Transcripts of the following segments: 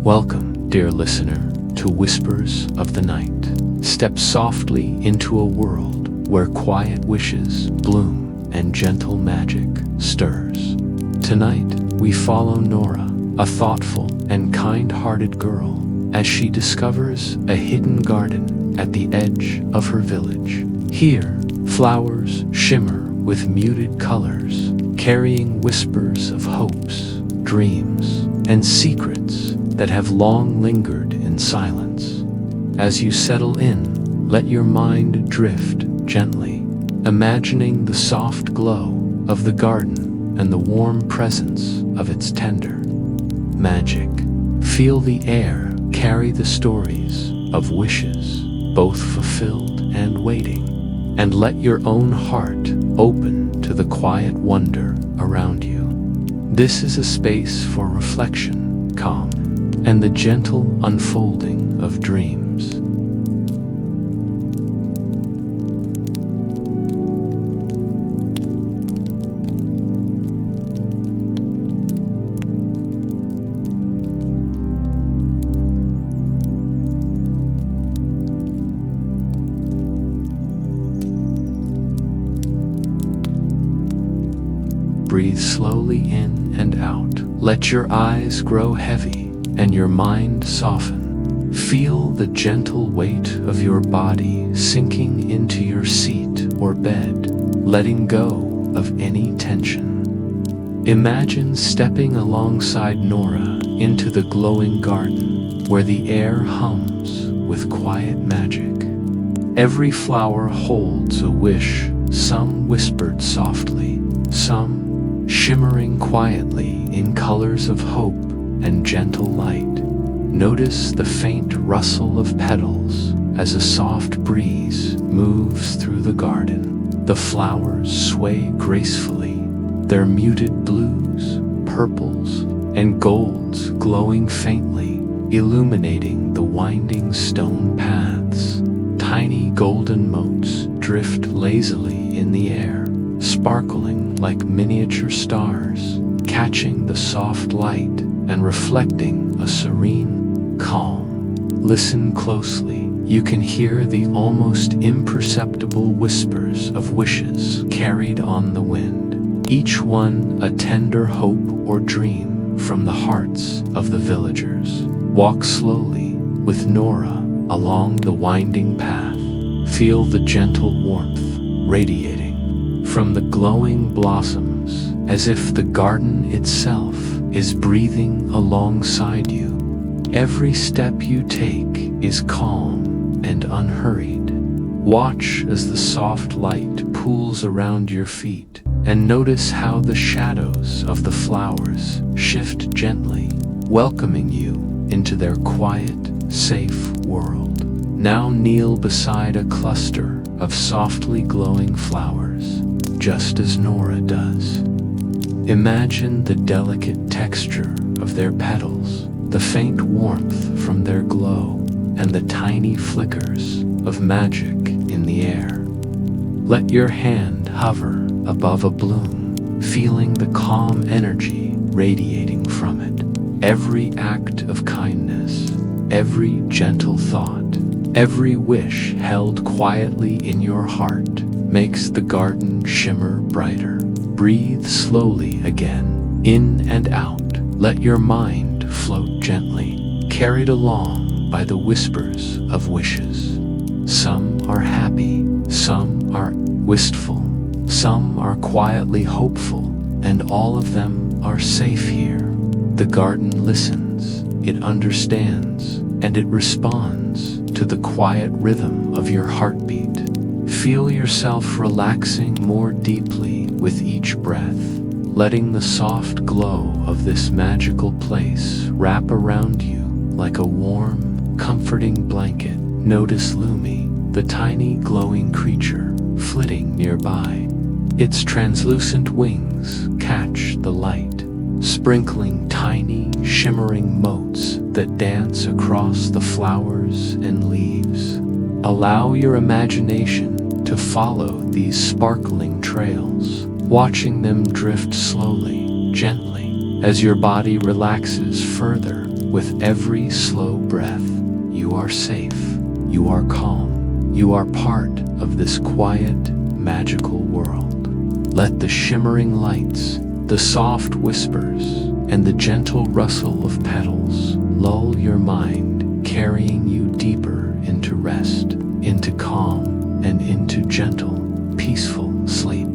Welcome, dear listener, to Whispers of the Night. Step softly into a world where quiet wishes bloom and gentle magic stirs. Tonight, we follow Nora, a thoughtful and kind-hearted girl, as she discovers a hidden garden at the edge of her village. Here, flowers shimmer with muted colors, carrying whispers of hopes, dreams, and secrets that have long lingered in silence. As you settle in, let your mind drift gently, imagining the soft glow of the garden and the warm presence of its tender magic. Feel the air carry the stories of wishes, both fulfilled and waiting, and let your own heart open to the quiet wonder around you. This is a space for reflection, calm, and the gentle unfolding of dreams. Breathe slowly in and out. Let your eyes grow heavy and your mind soften. Feel the gentle weight of your body sinking into your seat or bed, letting go of any tension. Imagine stepping alongside Nora into the glowing garden where the air hums with quiet magic. Every flower holds a wish, some whispered softly, some shimmering quietly in colors of hope and gentle light. Notice the faint rustle of petals as a soft breeze moves through the garden. The flowers sway gracefully, their muted blues, purples, and golds glowing faintly, illuminating the winding stone paths. Tiny golden motes drift lazily in the air, sparkling like miniature stars, catching the soft light and reflecting a serene calm. Listen closely. You can hear the almost imperceptible whispers of wishes carried on the wind, each one a tender hope or dream from the hearts of the villagers. Walk slowly with Nora along the winding path. Feel the gentle warmth radiating from the glowing blossoms, as if the garden itself is breathing alongside you. Every step you take is calm and unhurried. Watch as the soft light pools around your feet, and notice how the shadows of the flowers shift gently, welcoming you into their quiet, safe world. Now kneel beside a cluster of softly glowing flowers, just as Nora does. Imagine the delicate texture of their petals, the faint warmth from their glow, and the tiny flickers of magic in the air. Let your hand hover above a bloom, feeling the calm energy radiating from it. Every act of kindness, every gentle thought, every wish held quietly in your heart makes the garden shimmer brighter. Breathe slowly again, in and out. Let your mind float gently, carried along by the whispers of wishes. Some are happy, some are wistful, some are quietly hopeful, and all of them are safe here. The garden listens, it understands, and it responds to the quiet rhythm of your heartbeat. Feel yourself relaxing more deeply with each breath, letting the soft glow of this magical place wrap around you like a warm, comforting blanket. Notice Lumie, the tiny glowing creature, flitting nearby. Its translucent wings catch the light, sprinkling tiny, shimmering motes that dance across the flowers and leaves. Allow your imagination to follow these sparkling trails, watching them drift slowly, gently, as your body relaxes further with every slow breath. You are safe. You are calm. You are part of this quiet, magical world. Let the shimmering lights, the soft whispers, and the gentle rustle of petals lull your mind, carrying you deeper into rest, into calm, and into gentle, peaceful sleep.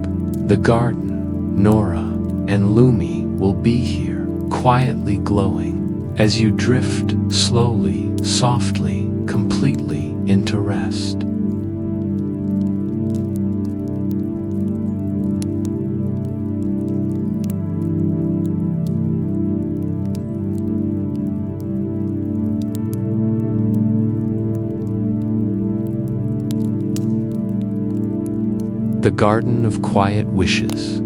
The garden, Nora, and Lumie will be here, quietly glowing, as you drift slowly, softly, completely into rest. The Garden of Quiet Wishes.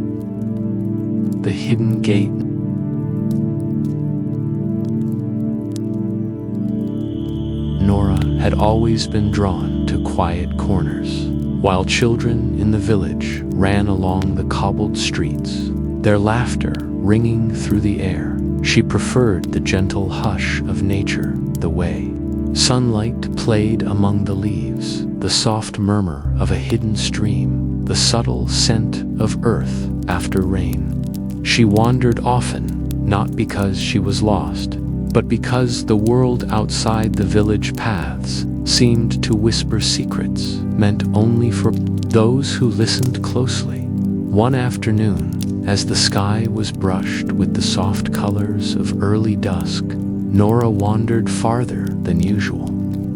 The Hidden Gate. Nora had always been drawn to quiet corners. While children in the village ran along the cobbled streets, their laughter ringing through the air, she preferred the gentle hush of nature, the way sunlight played among the leaves, the soft murmur of a hidden stream, the subtle scent of earth after rain. She wandered often, not because she was lost, but because the world outside the village paths seemed to whisper secrets meant only for those who listened closely. One afternoon, as the sky was brushed with the soft colors of early dusk, Nora wandered farther than usual.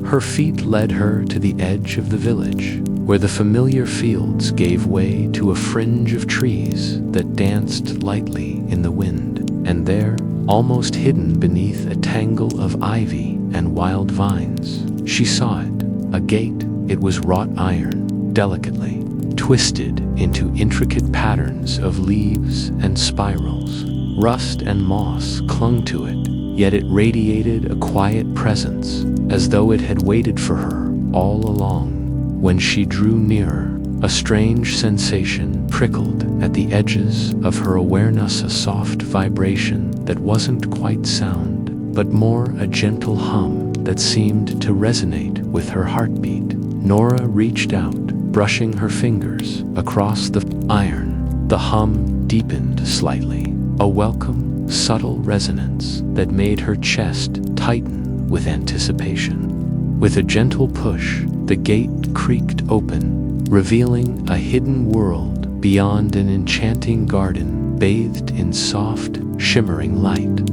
Her feet led her to the edge of the village, where the familiar fields gave way to a fringe of trees that danced lightly in the wind. And there, almost hidden beneath a tangle of ivy and wild vines, she saw it, a gate. It was wrought iron, delicately twisted into intricate patterns of leaves and spirals. Rust and moss clung to it, yet it radiated a quiet presence, as though it had waited for her all along. When she drew nearer, a strange sensation prickled at the edges of her awareness, a soft vibration that wasn't quite sound, but more a gentle hum that seemed to resonate with her heartbeat. Nora reached out, brushing her fingers across the iron. The hum deepened slightly, a welcome, subtle resonance that made her chest tighten with anticipation. With a gentle push, the gate creaked open, revealing a hidden world beyond an enchanting garden bathed in soft, shimmering light.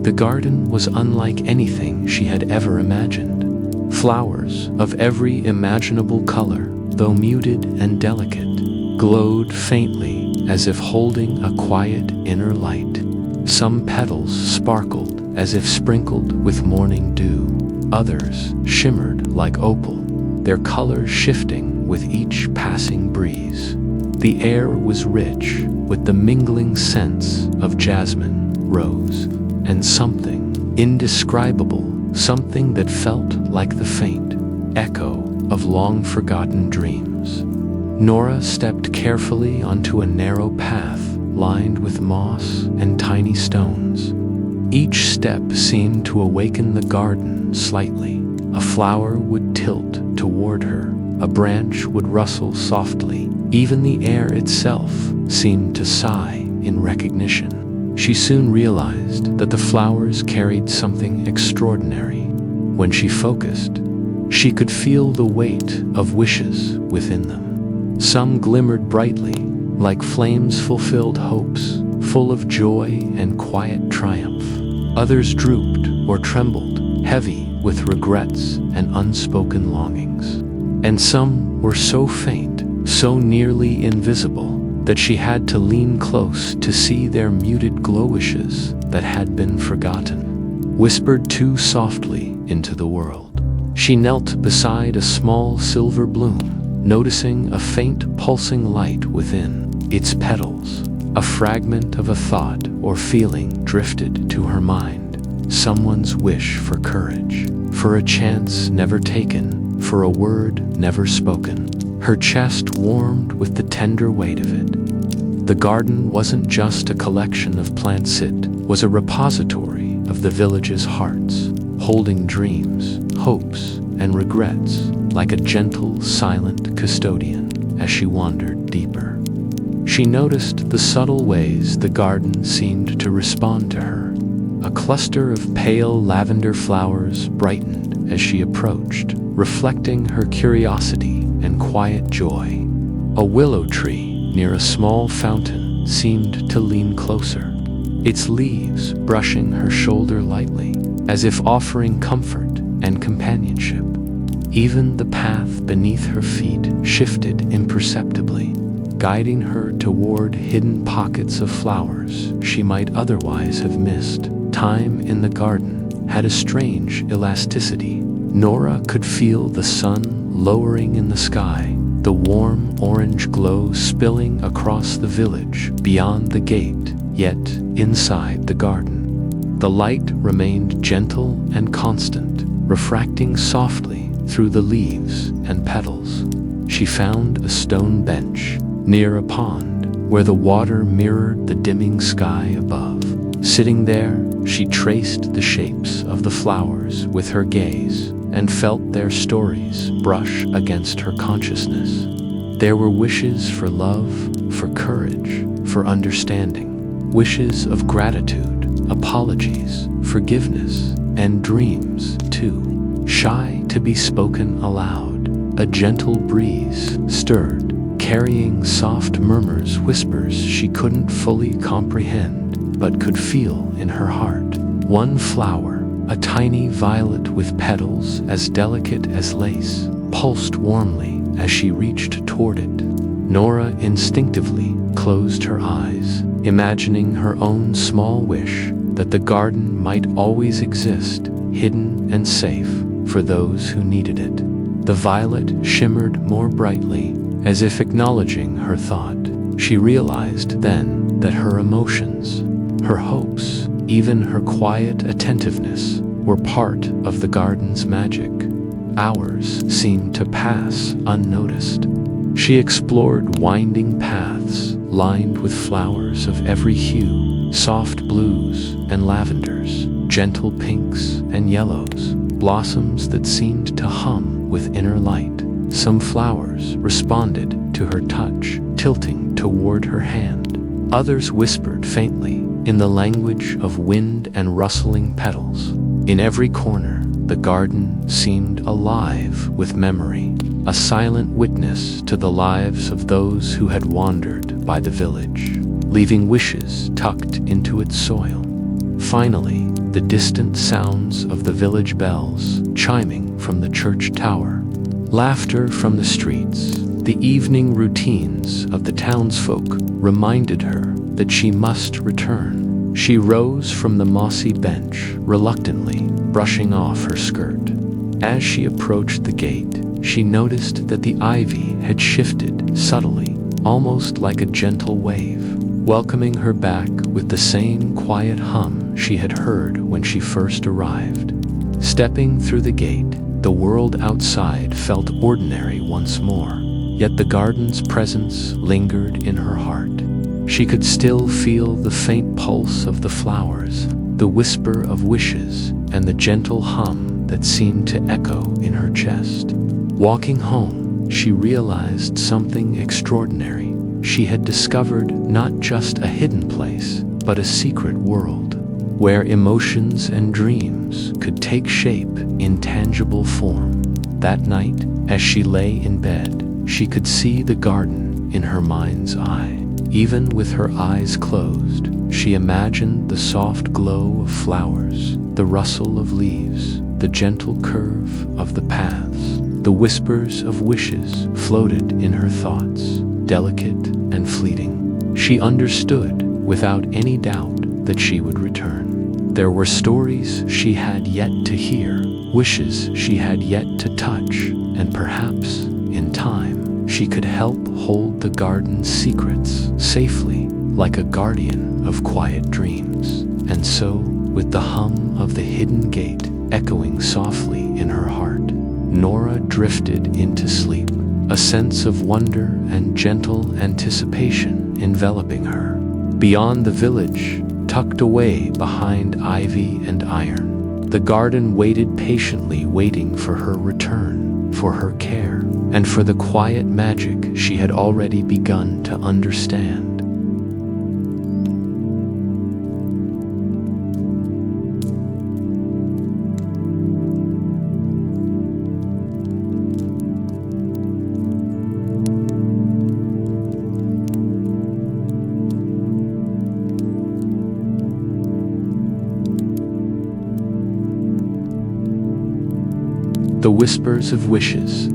The garden was unlike anything she had ever imagined. Flowers of every imaginable color, though muted and delicate, glowed faintly as if holding a quiet inner light. Some petals sparkled as if sprinkled with morning dew. Others shimmered like opal, their color shifting with each passing breeze. The air was rich with the mingling scents of jasmine, rose, and something indescribable, something that felt like the faint echo of long-forgotten dreams. Nora stepped carefully onto a narrow path lined with moss and tiny stones. Each step seemed to awaken the garden slightly. A flower would tilt toward her, a branch would rustle softly. Even the air itself seemed to sigh in recognition. She soon realized that the flowers carried something extraordinary. When she focused, she could feel the weight of wishes within them. Some glimmered brightly, like flames-fulfilled hopes, full of joy and quiet triumph. Others drooped or trembled, heavy with regrets and unspoken longings. And some were so faint, so nearly invisible, that she had to lean close to see their muted glow-wishes that had been forgotten, whispered too softly into the world. She knelt beside a small silver bloom, noticing a faint pulsing light within its petals. A fragment of a thought or feeling drifted to her mind. Someone's wish for courage, for a chance never taken, for a word never spoken. Her chest warmed with the tender weight of it. The garden wasn't just a collection of plants, it was a repository of the village's hearts, holding dreams, hopes, and regrets like a gentle, silent custodian as she wandered deeper. She noticed the subtle ways the garden seemed to respond to her. A cluster of pale lavender flowers brightened as she approached, reflecting her curiosity and quiet joy. A willow tree near a small fountain seemed to lean closer, its leaves brushing her shoulder lightly, as if offering comfort and companionship. Even the path beneath her feet shifted imperceptibly, guiding her toward hidden pockets of flowers she might otherwise have missed. Time in the garden had a strange elasticity. Nora could feel the sun lowering in the sky, the warm orange glow spilling across the village beyond the gate, yet inside the garden, the light remained gentle and constant, refracting softly through the leaves and petals. She found a stone bench near a pond where the water mirrored the dimming sky above. Sitting there, she traced the shapes of the flowers with her gaze and felt their stories brush against her consciousness. There were wishes for love, for courage, for understanding, wishes of gratitude, apologies, forgiveness, and dreams, too, shy to be spoken aloud. A gentle breeze stirred, carrying soft murmurs, whispers she couldn't fully comprehend, but could feel in her heart. One flower, a tiny violet with petals as delicate as lace, pulsed warmly as she reached toward it. Nora instinctively closed her eyes, imagining her own small wish that the garden might always exist, hidden and safe for those who needed it. The violet shimmered more brightly, as if acknowledging her thought. She realized then that her emotions, her hopes, even her quiet attentiveness were part of the garden's magic. Hours seemed to pass unnoticed. She explored winding paths lined with flowers of every hue, soft blues and lavenders, gentle pinks and yellows, blossoms that seemed to hum with inner light. Some flowers responded to her touch, tilting toward her hand. Others whispered faintly in the language of wind and rustling petals. In every corner, the garden seemed alive with memory, a silent witness to the lives of those who had wandered by the village, leaving wishes tucked into its soil. Finally, the distant sounds of the village bells chiming from the church tower, laughter from the streets, the evening routines of the townsfolk reminded her that she must return. She rose from the mossy bench, reluctantly brushing off her skirt. As she approached the gate, she noticed that the ivy had shifted subtly, almost like a gentle wave, welcoming her back with the same quiet hum she had heard when she first arrived. Stepping through the gate, the world outside felt ordinary once more, yet the garden's presence lingered in her heart. She could still feel the faint pulse of the flowers, the whisper of wishes, and the gentle hum that seemed to echo in her chest. Walking home, she realized something extraordinary. She had discovered not just a hidden place, but a secret world, where emotions and dreams could take shape in tangible form. That night, as she lay in bed, she could see the garden in her mind's eye. Even with her eyes closed, she imagined the soft glow of flowers, the rustle of leaves, the gentle curve of the paths. The whispers of wishes floated in her thoughts, delicate and fleeting. She understood, without any doubt, that she would return. There were stories she had yet to hear, wishes she had yet to touch, and perhaps, in time, she could help hold the garden's secrets safely, like a guardian of quiet dreams. And so, with the hum of the hidden gate echoing softly in her heart, Nora drifted into sleep, a sense of wonder and gentle anticipation enveloping her. Beyond the village, tucked away behind ivy and iron. The garden waited patiently, waiting for her return, for her care, and for the quiet magic she had already begun to understand. The whispers of wishes.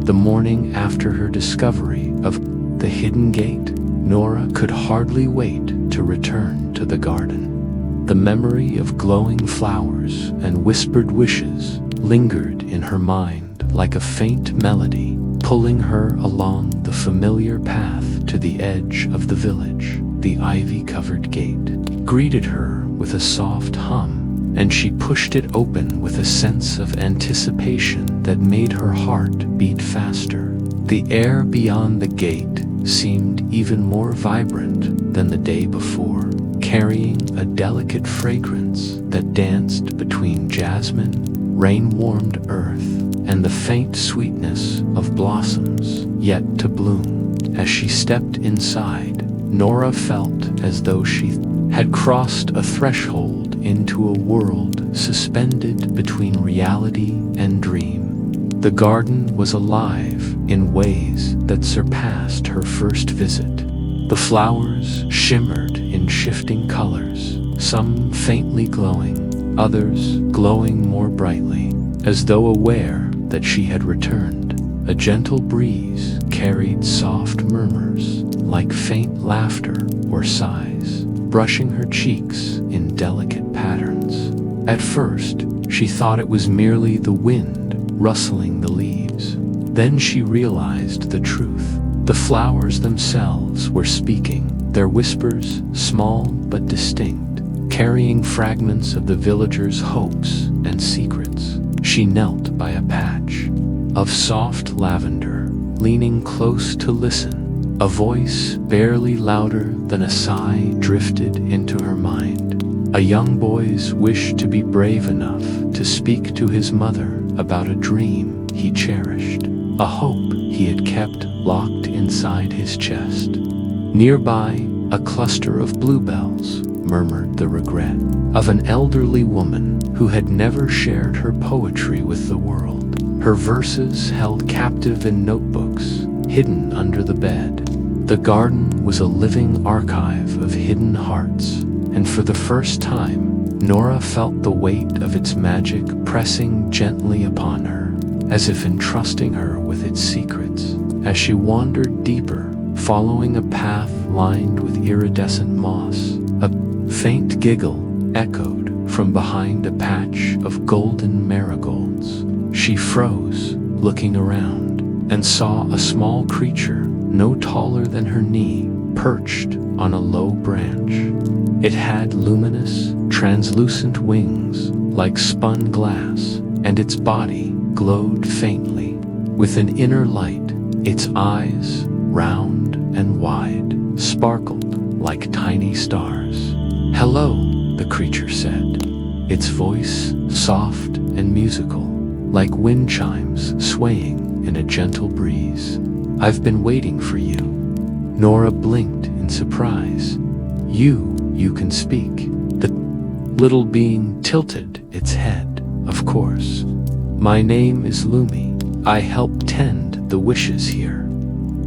The morning after her discovery of the hidden gate, Nora could hardly wait to return to the garden. The memory of glowing flowers and whispered wishes lingered in her mind like a faint melody, pulling her along the familiar path to the edge of the village. The ivy-covered gate greeted her with a soft hum, and she pushed it open with a sense of anticipation that made her heart beat faster. The air beyond the gate seemed even more vibrant than the day before, carrying a delicate fragrance that danced between jasmine, rain-warmed earth, and the faint sweetness of blossoms yet to bloom. As she stepped inside, Nora felt as though she had crossed a threshold into a world suspended between reality and dream. The garden was alive in ways that surpassed her first visit. The flowers shimmered in shifting colors, some faintly glowing, others glowing more brightly, as though aware that she had returned. A gentle breeze carried soft murmurs, like faint laughter or sighs, brushing her cheeks in delicate patterns. At first, she thought it was merely the wind rustling the leaves. Then she realized the truth. The flowers themselves were speaking, their whispers small but distinct, carrying fragments of the villagers' hopes and secrets. She knelt by a patch of soft lavender, leaning close to listen. A voice barely louder than a sigh drifted into her mind. A young boy's wish to be brave enough to speak to his mother about a dream he cherished, a hope he had kept locked inside his chest. Nearby, a cluster of bluebells murmured the regret of an elderly woman who had never shared her poetry with the world. Her verses held captive in notebooks, hidden under the bed. The garden was a living archive of hidden hearts, and for the first time, Nora felt the weight of its magic pressing gently upon her, as if entrusting her with its secrets. As she wandered deeper, following a path lined with iridescent moss, a faint giggle echoed from behind a patch of golden marigolds. She froze, looking around, and saw a small creature, no taller than her knee, perched on a low branch. It had luminous, translucent wings, like spun glass, and its body glowed faintly with an inner light. Its eyes, round and wide, sparkled like tiny stars. "Hello," the creature said, its voice soft and musical, like wind chimes swaying in a gentle breeze. "I've been waiting for you." Nora blinked in surprise. You can speak." The little being tilted its head. "Of course. My name is Lumie. I help tend the wishes here.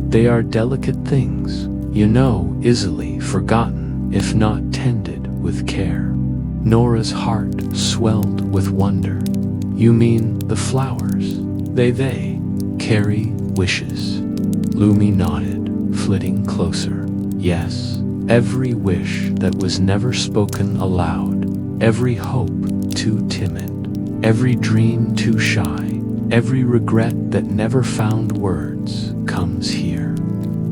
They are delicate things, easily forgotten if not tended with care." Nora's heart swelled with wonder. "You mean the flowers? They carry wishes?" Lumie nodded, flitting closer. "Yes, every wish that was never spoken aloud, every hope too timid, every dream too shy, every regret that never found words comes here.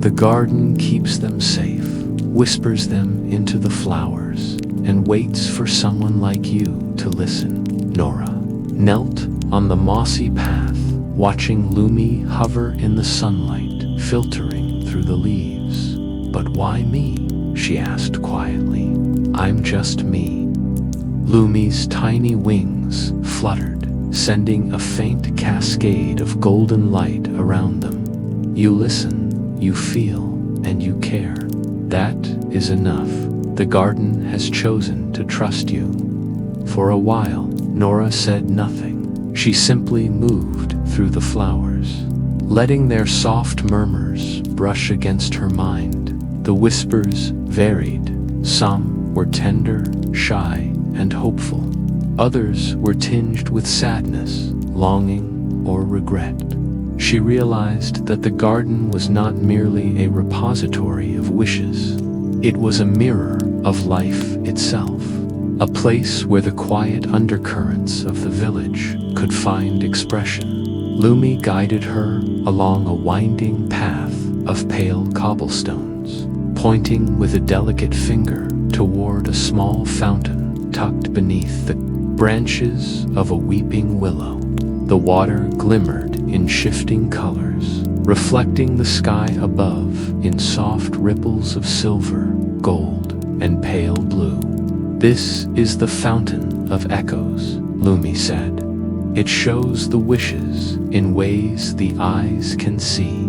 The garden keeps them safe, whispers them into the flowers, and waits for someone like you to listen." Nora knelt on the mossy path, watching Lumie hover in the sunlight, filtering through the leaves. "But why me?" she asked quietly. "I'm just me." Lumie's tiny wings fluttered, sending a faint cascade of golden light around them. "You listen, you feel, and you care. That is enough. The garden has chosen to trust you." For a while, Nora said nothing. She simply moved through the flowers, letting their soft murmurs brush against her mind. The whispers varied. Some were tender, shy, and hopeful. Others were tinged with sadness, longing, or regret. She realized that the garden was not merely a repository of wishes. It was a mirror of life itself, a place where the quiet undercurrents of the village could find expression. Lumie guided her along a winding path of pale cobblestones, pointing with a delicate finger toward a small fountain tucked beneath the branches of a weeping willow. The water glimmered in shifting colors, reflecting the sky above in soft ripples of silver, gold, and pale blue. "This is the fountain of echoes," Lumie said. "It shows the wishes in ways the eyes can see.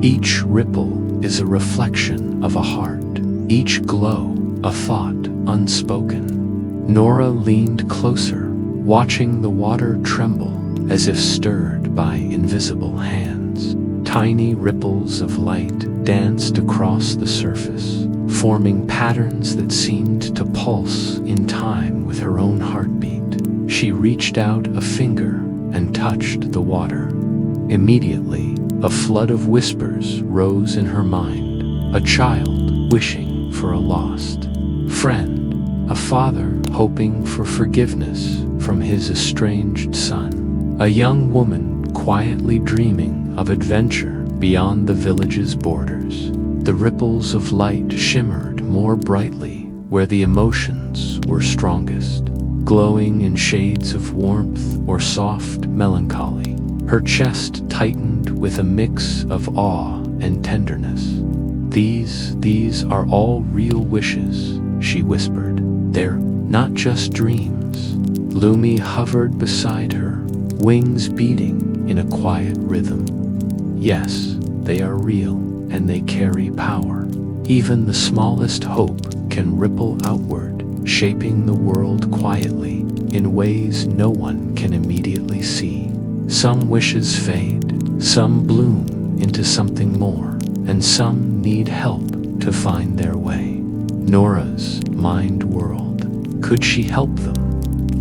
Each ripple is a reflection of a heart, each glow a thought unspoken." Nora leaned closer, watching the water tremble as if stirred by invisible hands. Tiny ripples of light danced across the surface, forming patterns that seemed to pulse in time with her own heartbeat. She reached out a finger and touched the water. Immediately, a flood of whispers rose in her mind, a child wishing for a lost friend, a father hoping for forgiveness from his estranged son, a young woman quietly dreaming of adventure beyond the village's borders. The ripples of light shimmered more brightly where the emotions were strongest, glowing in shades of warmth or soft melancholy. Her chest tightened with a mix of awe and tenderness. These are all real wishes," she whispered. "They're not just dreams." Lumie hovered beside her, wings beating in a quiet rhythm. "Yes, they are real, and they carry power. Even the smallest hope can ripple outward, shaping the world quietly in ways no one can immediately see. Some wishes fade, some bloom into something more, and some need help to find their way." Nora's mind whirled. Could she help them?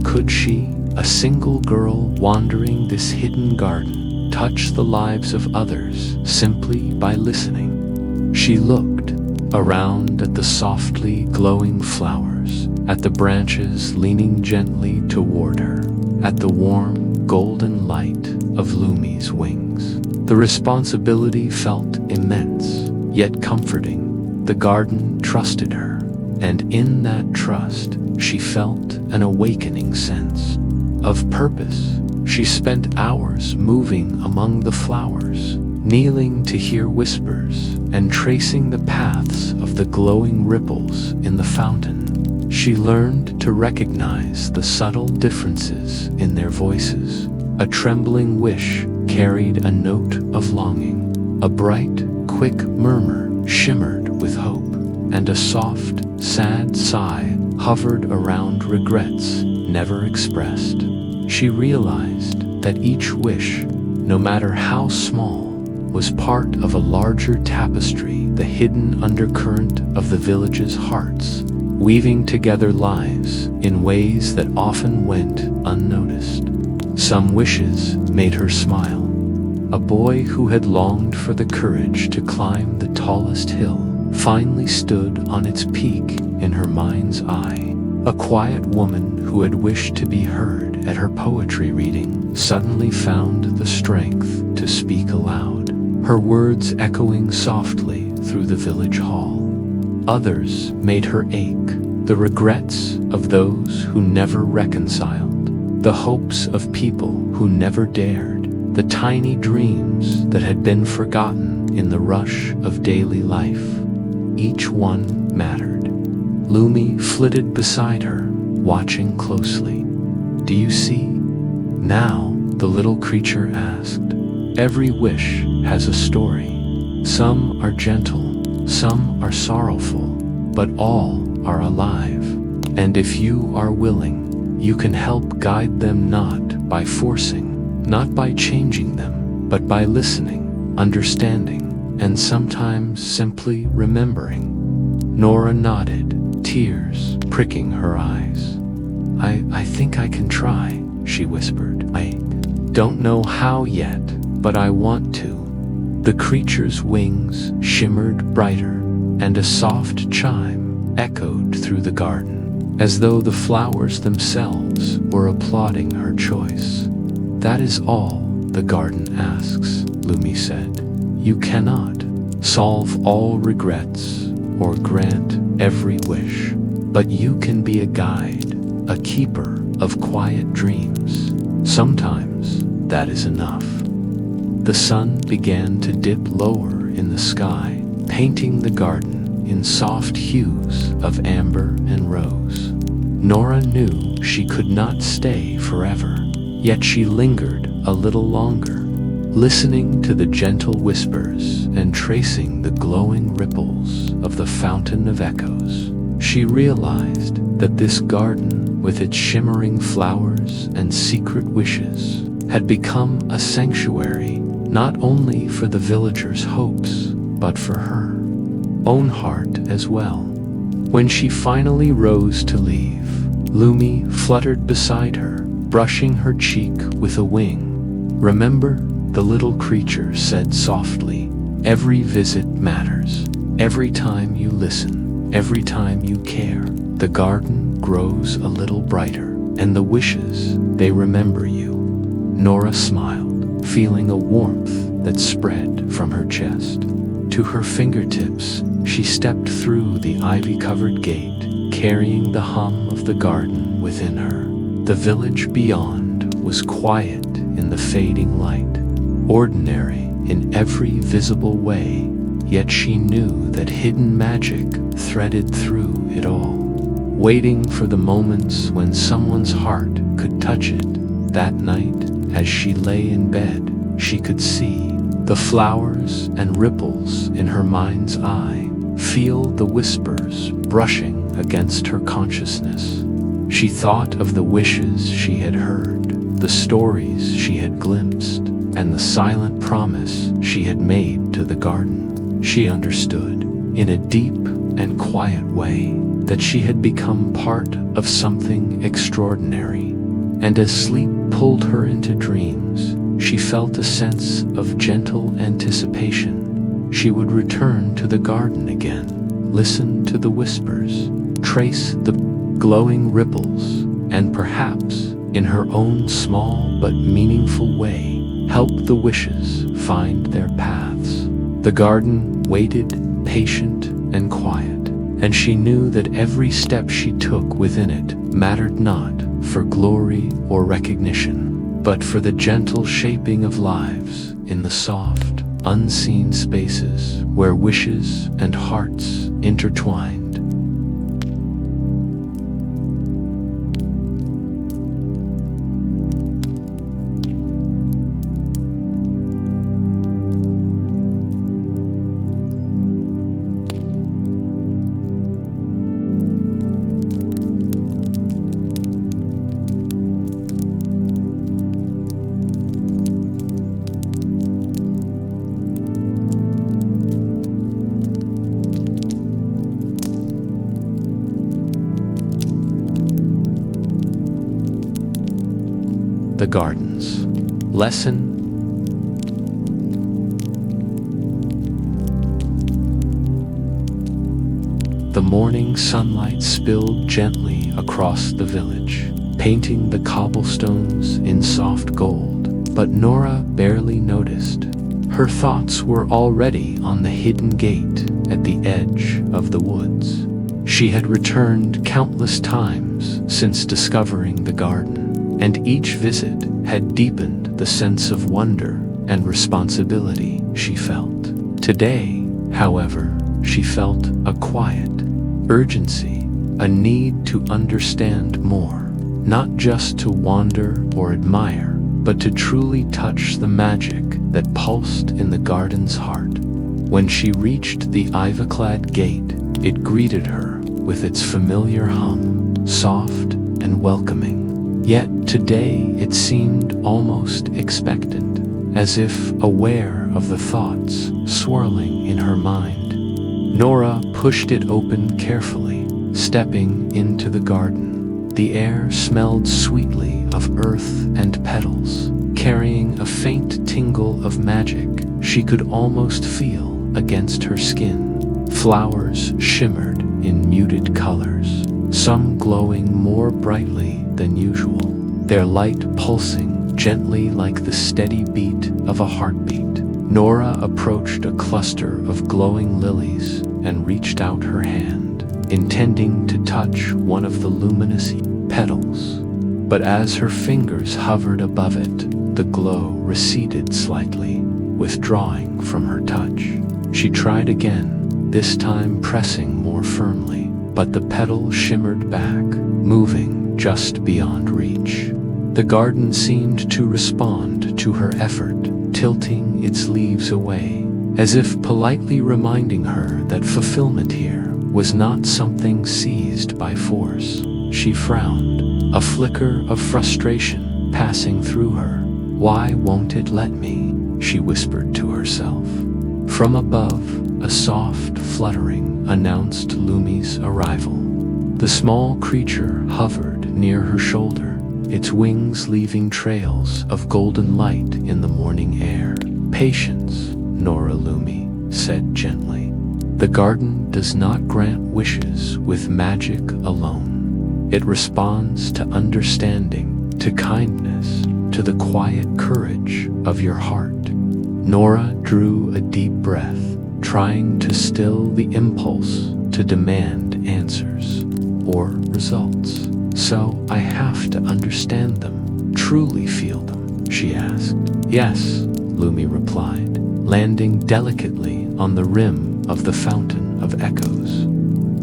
Could she, a single girl wandering this hidden garden, touch the lives of others simply by listening? She looked around at the softly glowing flowers, at the branches leaning gently toward her, at the warm, golden light of Lumie's wings. The responsibility felt immense, yet comforting. The garden trusted her, and in that trust, she felt an awakening sense of purpose. She spent hours moving among the flowers, kneeling to hear whispers and tracing the paths of the glowing ripples in the fountain. She learned to recognize the subtle differences in their voices. A trembling wish carried a note of longing. A bright, quick murmur shimmered with hope, and a soft, sad sigh hovered around regrets never expressed. She realized that each wish, no matter how small, was part of a larger tapestry, the hidden undercurrent of the village's hearts, weaving together lives in ways that often went unnoticed. Some wishes made her smile. A boy who had longed for the courage to climb the tallest hill finally stood on its peak in her mind's eye. A quiet woman who had wished to be heard at her poetry reading suddenly found the strength to speak aloud, her words echoing softly through the village hall. Others made her ache, the regrets of those who never reconciled, the hopes of people who never dared, the tiny dreams that had been forgotten in the rush of daily life. Each one mattered. Lumie flitted beside her, watching closely. "Do you see?" "Now," the little creature asked. "Every wish has a story. Some are gentle, some are sorrowful, but all are alive. And if you are willing, you can help guide them, not by forcing, not by changing them, but by listening, understanding, and sometimes simply remembering." Nora nodded, tears pricking her eyes. I think I can try," she whispered. "I don't know how yet, but I want to." The creature's wings shimmered brighter, and a soft chime echoed through the garden, as though the flowers themselves were applauding her choice. "That is all the garden asks," Lumie said. "You cannot solve all regrets or grant every wish, but you can be a guide, a keeper of quiet dreams. Sometimes that is enough." The sun began to dip lower in the sky, painting the garden in soft hues of amber and rose. Nora knew she could not stay forever, yet she lingered a little longer, listening to the gentle whispers and tracing the glowing ripples of the fountain of echoes. She realized that this garden, with its shimmering flowers and secret wishes, had become a sanctuary not only for the villagers' hopes, but for her own heart as well. When she finally rose to leave, Lumie fluttered beside her, brushing her cheek with a wing. "Remember," the little creature said softly, "every visit matters. Every time you listen, every time you care, the garden grows a little brighter, and the wishes, they remember you." Nora smiled, feeling a warmth that spread from her chest. To her fingertips, she stepped through the ivy-covered gate, carrying the hum of the garden within her. The village beyond was quiet in the fading light, ordinary in every visible way, yet she knew that hidden magic threaded through it all, waiting for the moments when someone's heart could touch it. That night, as she lay in bed, she could see the flowers and ripples in her mind's eye, feel the whispers brushing against her consciousness. She thought of the wishes she had heard, the stories she had glimpsed, and the silent promise she had made to the garden. She understood, in a deep and quiet way, that she had become part of something extraordinary. And as sleep pulled her into dreams, she felt a sense of gentle anticipation. She would return to the garden again, listen to the whispers, trace the glowing ripples, and perhaps, in her own small but meaningful way, help the wishes find their paths. The garden waited, patient and quiet, and she knew that every step she took within it mattered not for glory or recognition, but for the gentle shaping of lives in the soft, unseen spaces where wishes and hearts intertwined. The gardens. Lesson. The morning sunlight spilled gently across the village, painting the cobblestones in soft gold, but Nora barely noticed. Her thoughts were already on the hidden gate at the edge of the woods. She had returned countless times since discovering the garden, and each visit had deepened the sense of wonder and responsibility she felt. Today, however, she felt a quiet urgency, a need to understand more, not just to wander or admire, but to truly touch the magic that pulsed in the garden's heart. When she reached the ivy-clad gate, it greeted her with its familiar hum, soft and welcoming. Yet today it seemed almost expectant, as if aware of the thoughts swirling in her mind. Nora pushed it open carefully, stepping into the garden. The air smelled sweetly of earth and petals, carrying a faint tingle of magic she could almost feel against her skin. Flowers shimmered in muted colors, some glowing more brightly than usual, their light pulsing gently like the steady beat of a heartbeat. Nora approached a cluster of glowing lilies and reached out her hand, intending to touch one of the luminous petals. But as her fingers hovered above it, the glow receded slightly, withdrawing from her touch. She tried again, this time pressing more firmly, but the petal shimmered back, moving just beyond reach. The garden seemed to respond to her effort, tilting its leaves away, as if politely reminding her that fulfillment here was not something seized by force. She frowned, a flicker of frustration passing through her. "Why won't it let me?" she whispered to herself. From above, a soft fluttering announced Lumie's arrival. The small creature hovered near her shoulder, its wings leaving trails of golden light in the morning air. "Patience, Nora," Lumie said gently. "The garden does not grant wishes with magic alone. It responds to understanding, to kindness, to the quiet courage of your heart." Nora drew a deep breath, trying to still the impulse to demand answers or results. "So I have to understand them, truly feel them?" she asked. "Yes," Lumie replied, landing delicately on the rim of the fountain of echoes.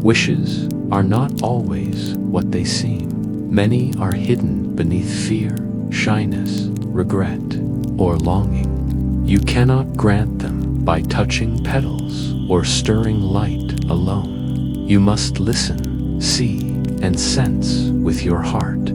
"Wishes are not always what they seem. Many are hidden beneath fear, shyness, regret, or longing. You cannot grant them by touching petals or stirring light alone. You must listen, see, and sense with your heart."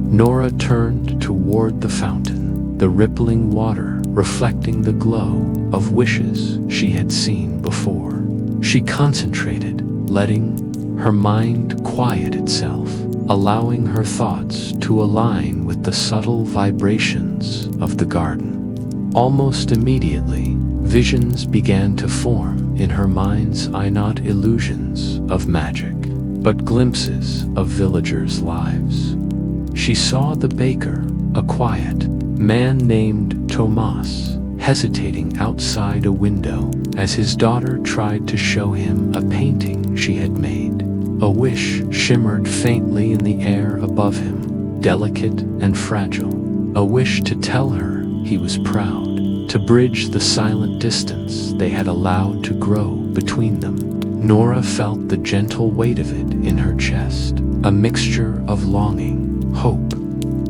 Nora turned toward the fountain, the rippling water reflecting the glow of wishes she had seen before. She concentrated, letting her mind quiet itself, allowing her thoughts to align with the subtle vibrations of the garden. Almost immediately, visions began to form in her mind's eye, not illusions of magic, but glimpses of villagers' lives. She saw the baker, a quiet man named Tomas, hesitating outside a window as his daughter tried to show him a painting she had made. A wish shimmered faintly in the air above him, delicate and fragile. A wish to tell her he was proud, to bridge the silent distance they had allowed to grow between them. Nora felt the gentle weight of it in her chest, a mixture of longing, hope,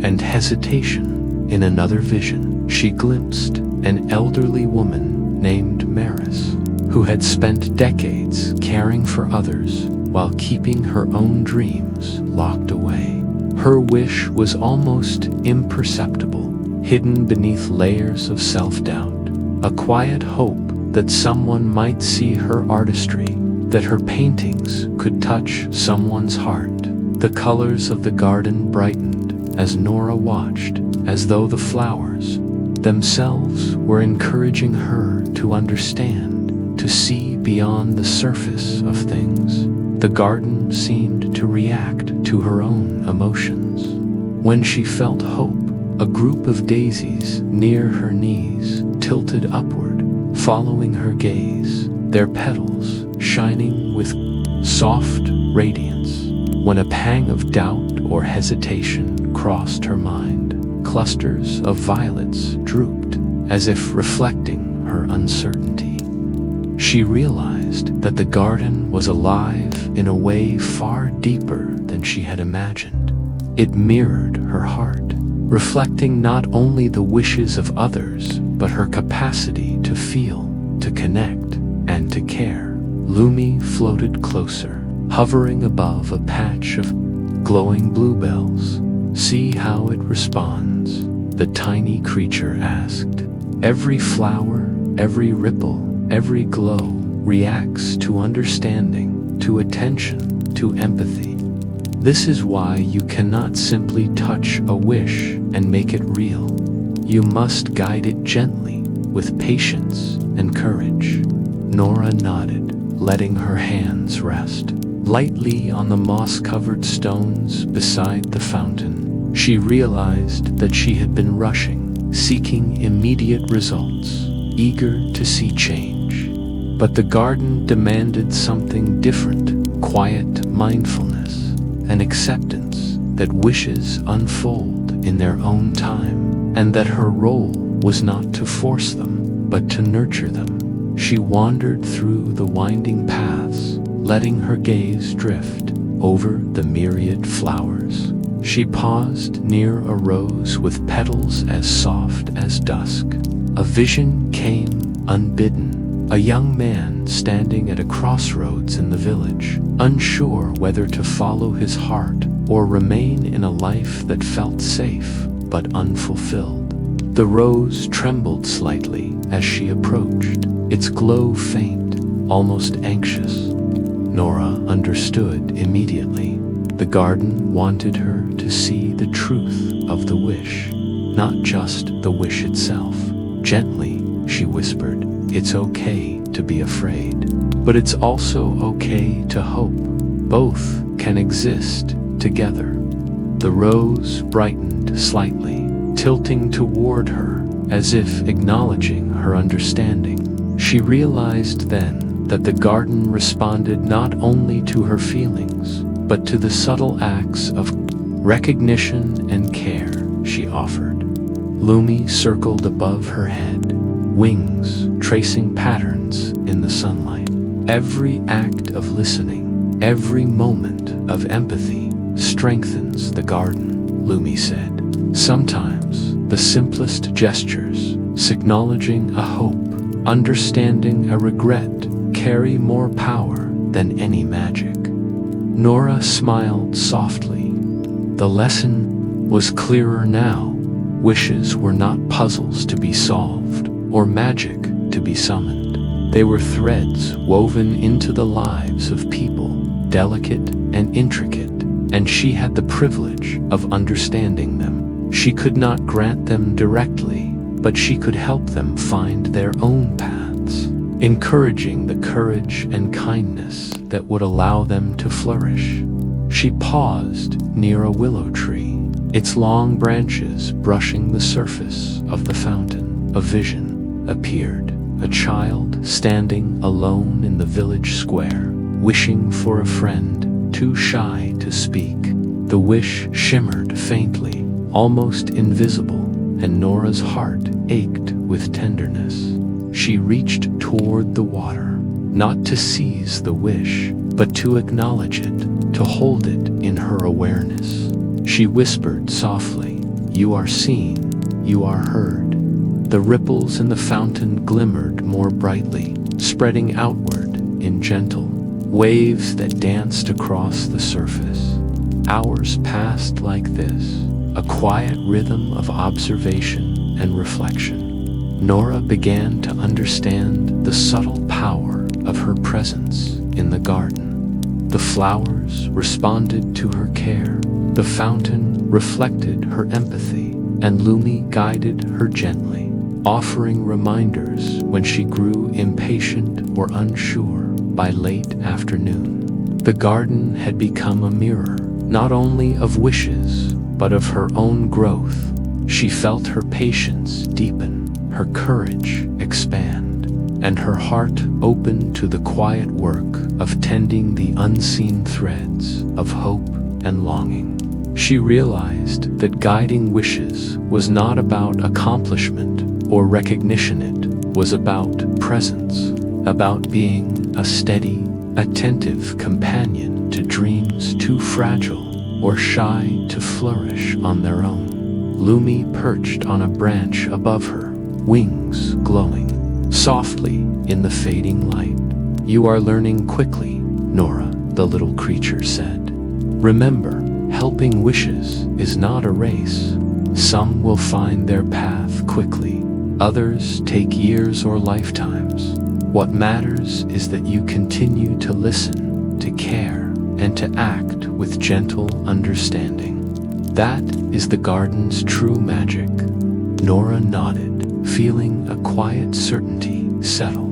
and hesitation. In another vision, she glimpsed an elderly woman named Maris, who had spent decades caring for others while keeping her own dreams locked away. Her wish was almost imperceptible, hidden beneath layers of self-doubt, a quiet hope that someone might see her artistry, that her paintings could touch someone's heart. The colors of the garden brightened as Nora watched, as though the flowers themselves were encouraging her to understand, to see beyond the surface of things. The garden seemed to react to her own emotions. When she felt hope, a group of daisies near her knees tilted upward, following her gaze, their petals shining with soft radiance. When a pang of doubt or hesitation crossed her mind. Clusters of violets drooped, as if reflecting her uncertainty. She realized that the garden was alive in a way far deeper than she had imagined. It mirrored her heart, reflecting not only the wishes of others, but her capacity to feel, to connect, and to care. Lumie floated closer, hovering above a patch of glowing bluebells. "See how it responds?" the tiny creature asked. "Every flower, every ripple, every glow reacts to understanding, to attention, to empathy. This is why you cannot simply touch a wish and make it real. You must guide it gently, with patience and courage." Nora nodded, letting her hands rest lightly on the moss-covered stones beside the fountain. She realized that she had been rushing, seeking immediate results, eager to see change. But the garden demanded something different: quiet mindfulness, an acceptance that wishes unfold in their own time, and that her role was not to force them, but to nurture them. She wandered through the winding paths, letting her gaze drift over the myriad flowers. She paused near a rose with petals as soft as dusk. A vision came unbidden: a young man standing at a crossroads in the village, unsure whether to follow his heart or remain in a life that felt safe but unfulfilled. The rose trembled slightly as she approached, its glow faint, almost anxious. Nora understood immediately. The garden wanted her to see the truth of the wish, not just the wish itself. Gently, she whispered, "It's okay to be afraid, but it's also okay to hope. Both can exist together." The rose brightened slightly, tilting toward her as if acknowledging her understanding. She realized then that the garden responded not only to her feelings, but to the subtle acts of recognition and care she offered. Lumie circled above her head, wings tracing patterns in the sunlight. "Every act of listening, every moment of empathy strengthens the garden," Lumie said. "Sometimes the simplest gestures, acknowledging a hope, understanding a regret, carry more power than any magic." Nora smiled softly. The lesson was clearer now. Wishes were not puzzles to be solved or magic to be summoned. They were threads woven into the lives of people, delicate and intricate, and she had the privilege of understanding them. She could not grant them directly, but she could help them find their own paths, encouraging the courage and kindness that would allow them to flourish. She paused near a willow tree, its long branches brushing the surface of the fountain. A vision appeared, a child standing alone in the village square, wishing for a friend, too shy to speak. The wish shimmered faintly, almost invisible, and Nora's heart ached with tenderness. She reached toward the water, not to seize the wish, but to acknowledge it, to hold it in her awareness. She whispered softly, "You are seen, you are heard." The ripples in the fountain glimmered more brightly, spreading outward in gentle waves that danced across the surface. Hours passed like this, a quiet rhythm of observation and reflection. Nora began to understand the subtle power of her presence in the garden. The flowers responded to her care, the fountain reflected her empathy, and Lumie guided her gently, offering reminders when she grew impatient or unsure. By late afternoon, the garden had become a mirror, not only of wishes, but of her own growth. She felt her patience deepen, her courage expand, and her heart open to the quiet work of tending the unseen threads of hope and longing. She realized that guiding wishes was not about accomplishment or recognition. It was about presence, about being a steady, attentive companion to dreams too fragile or shy to flourish on their own. Lumie perched on a branch above her, wings glowing softly in the fading light. "You are learning quickly, Nora," the little creature said. "Remember, helping wishes is not a race. Some will find their path quickly, others take years or lifetimes. What matters is that you continue to listen, to care, and to act with gentle understanding. That is the garden's true magic." Nora nodded, feeling a quiet certainty settle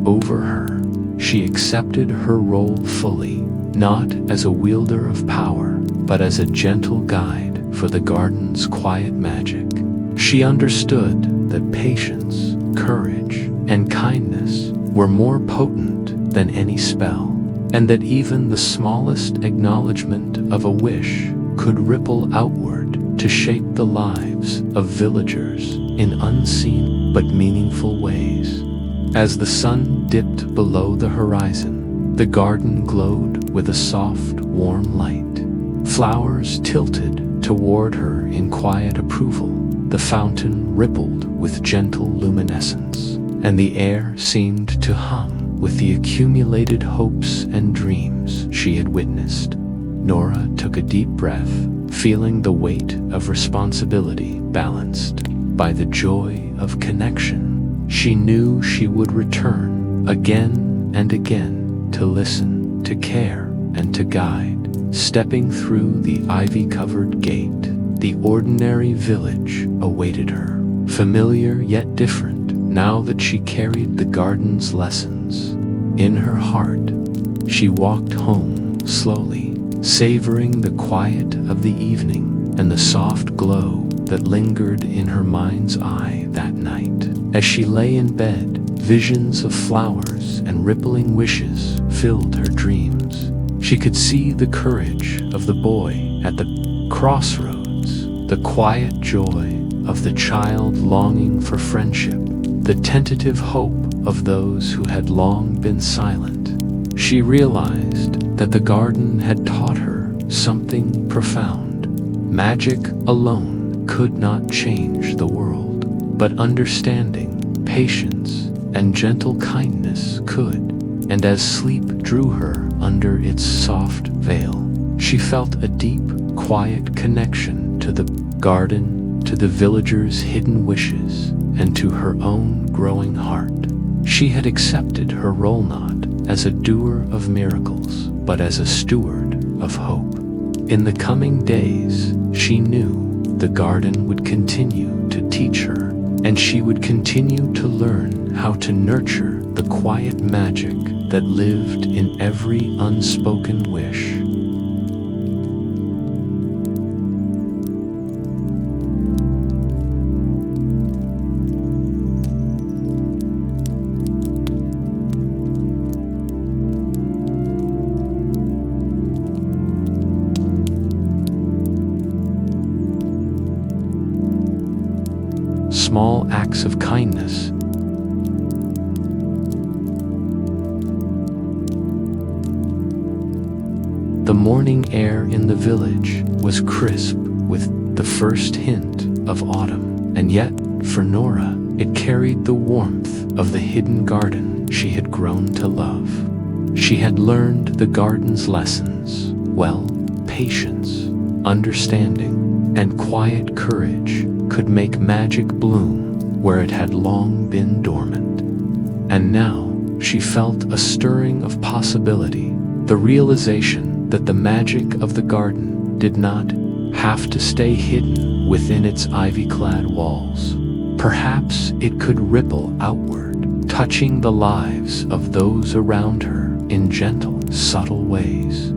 over her. She accepted her role fully, not as a wielder of power, but as a gentle guide for the garden's quiet magic. She understood that patience, courage, and kindness were more potent than any spell, and that even the smallest acknowledgement of a wish could ripple outward to shape the lives of villagers in unseen but meaningful ways. As the sun dipped below the horizon, the garden glowed with a soft, warm light. Flowers tilted toward her in quiet approval. The fountain rippled with gentle luminescence, and the air seemed to hum with the accumulated hopes and dreams she had witnessed. Nora took a deep breath, feeling the weight of responsibility balanced by the joy of connection. She knew she would return again and again to listen, to care, and to guide. Stepping through the ivy-covered gate, the ordinary village awaited her, familiar yet different, now that she carried the garden's lessons in her heart. She walked home slowly, savoring the quiet of the evening and the soft glow that lingered in her mind's eye that night. As she lay in bed, visions of flowers and rippling wishes filled her dreams. She could see the courage of the boy at the crossroads, the quiet joy of the child longing for friendship, the tentative hope of those who had long been silent. She realized that the garden had taught her something profound. Magic alone could not change the world, but understanding, patience, and gentle kindness could. And as sleep drew her under its soft veil, she felt a deep, quiet connection to the garden, to the villagers' hidden wishes, and to her own growing heart. She had accepted her role not as a doer of miracles, but as a steward of hope. In the coming days, she knew the garden would continue to teach her, and she would continue to learn how to nurture the quiet magic that lived in every unspoken wish. Small acts of kindness. The morning air in the village was crisp with the first hint of autumn, and yet, for Nora, it carried the warmth of the hidden garden she had grown to love. She had learned the garden's lessons, well, patience, understanding, and quiet courage could make magic bloom where it had long been dormant. And now she felt a stirring of possibility, the realization that the magic of the garden did not have to stay hidden within its ivy-clad walls. Perhaps it could ripple outward, touching the lives of those around her in gentle, subtle ways.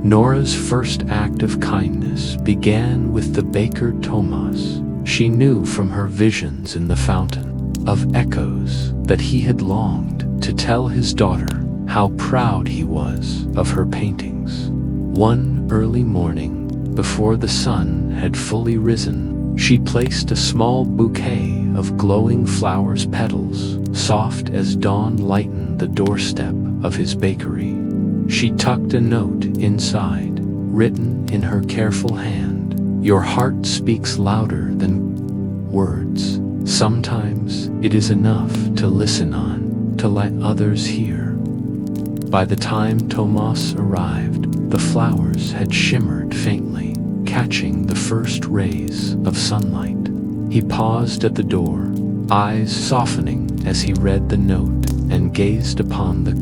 Nora's first act of kindness began with the baker Thomas. She knew from her visions in the fountain of echoes that he had longed to tell his daughter how proud he was of her paintings. One early morning, before the sun had fully risen, she placed a small bouquet of glowing flowers' petals, soft as dawn, lightened the doorstep of his bakery. She tucked a note inside, written in her careful hand. Your heart speaks louder than words. Sometimes it is enough to listen on, to let others hear. By the time Tomas arrived, the flowers had shimmered faintly, catching the first rays of sunlight. He paused at the door, eyes softening as he read the note and gazed upon the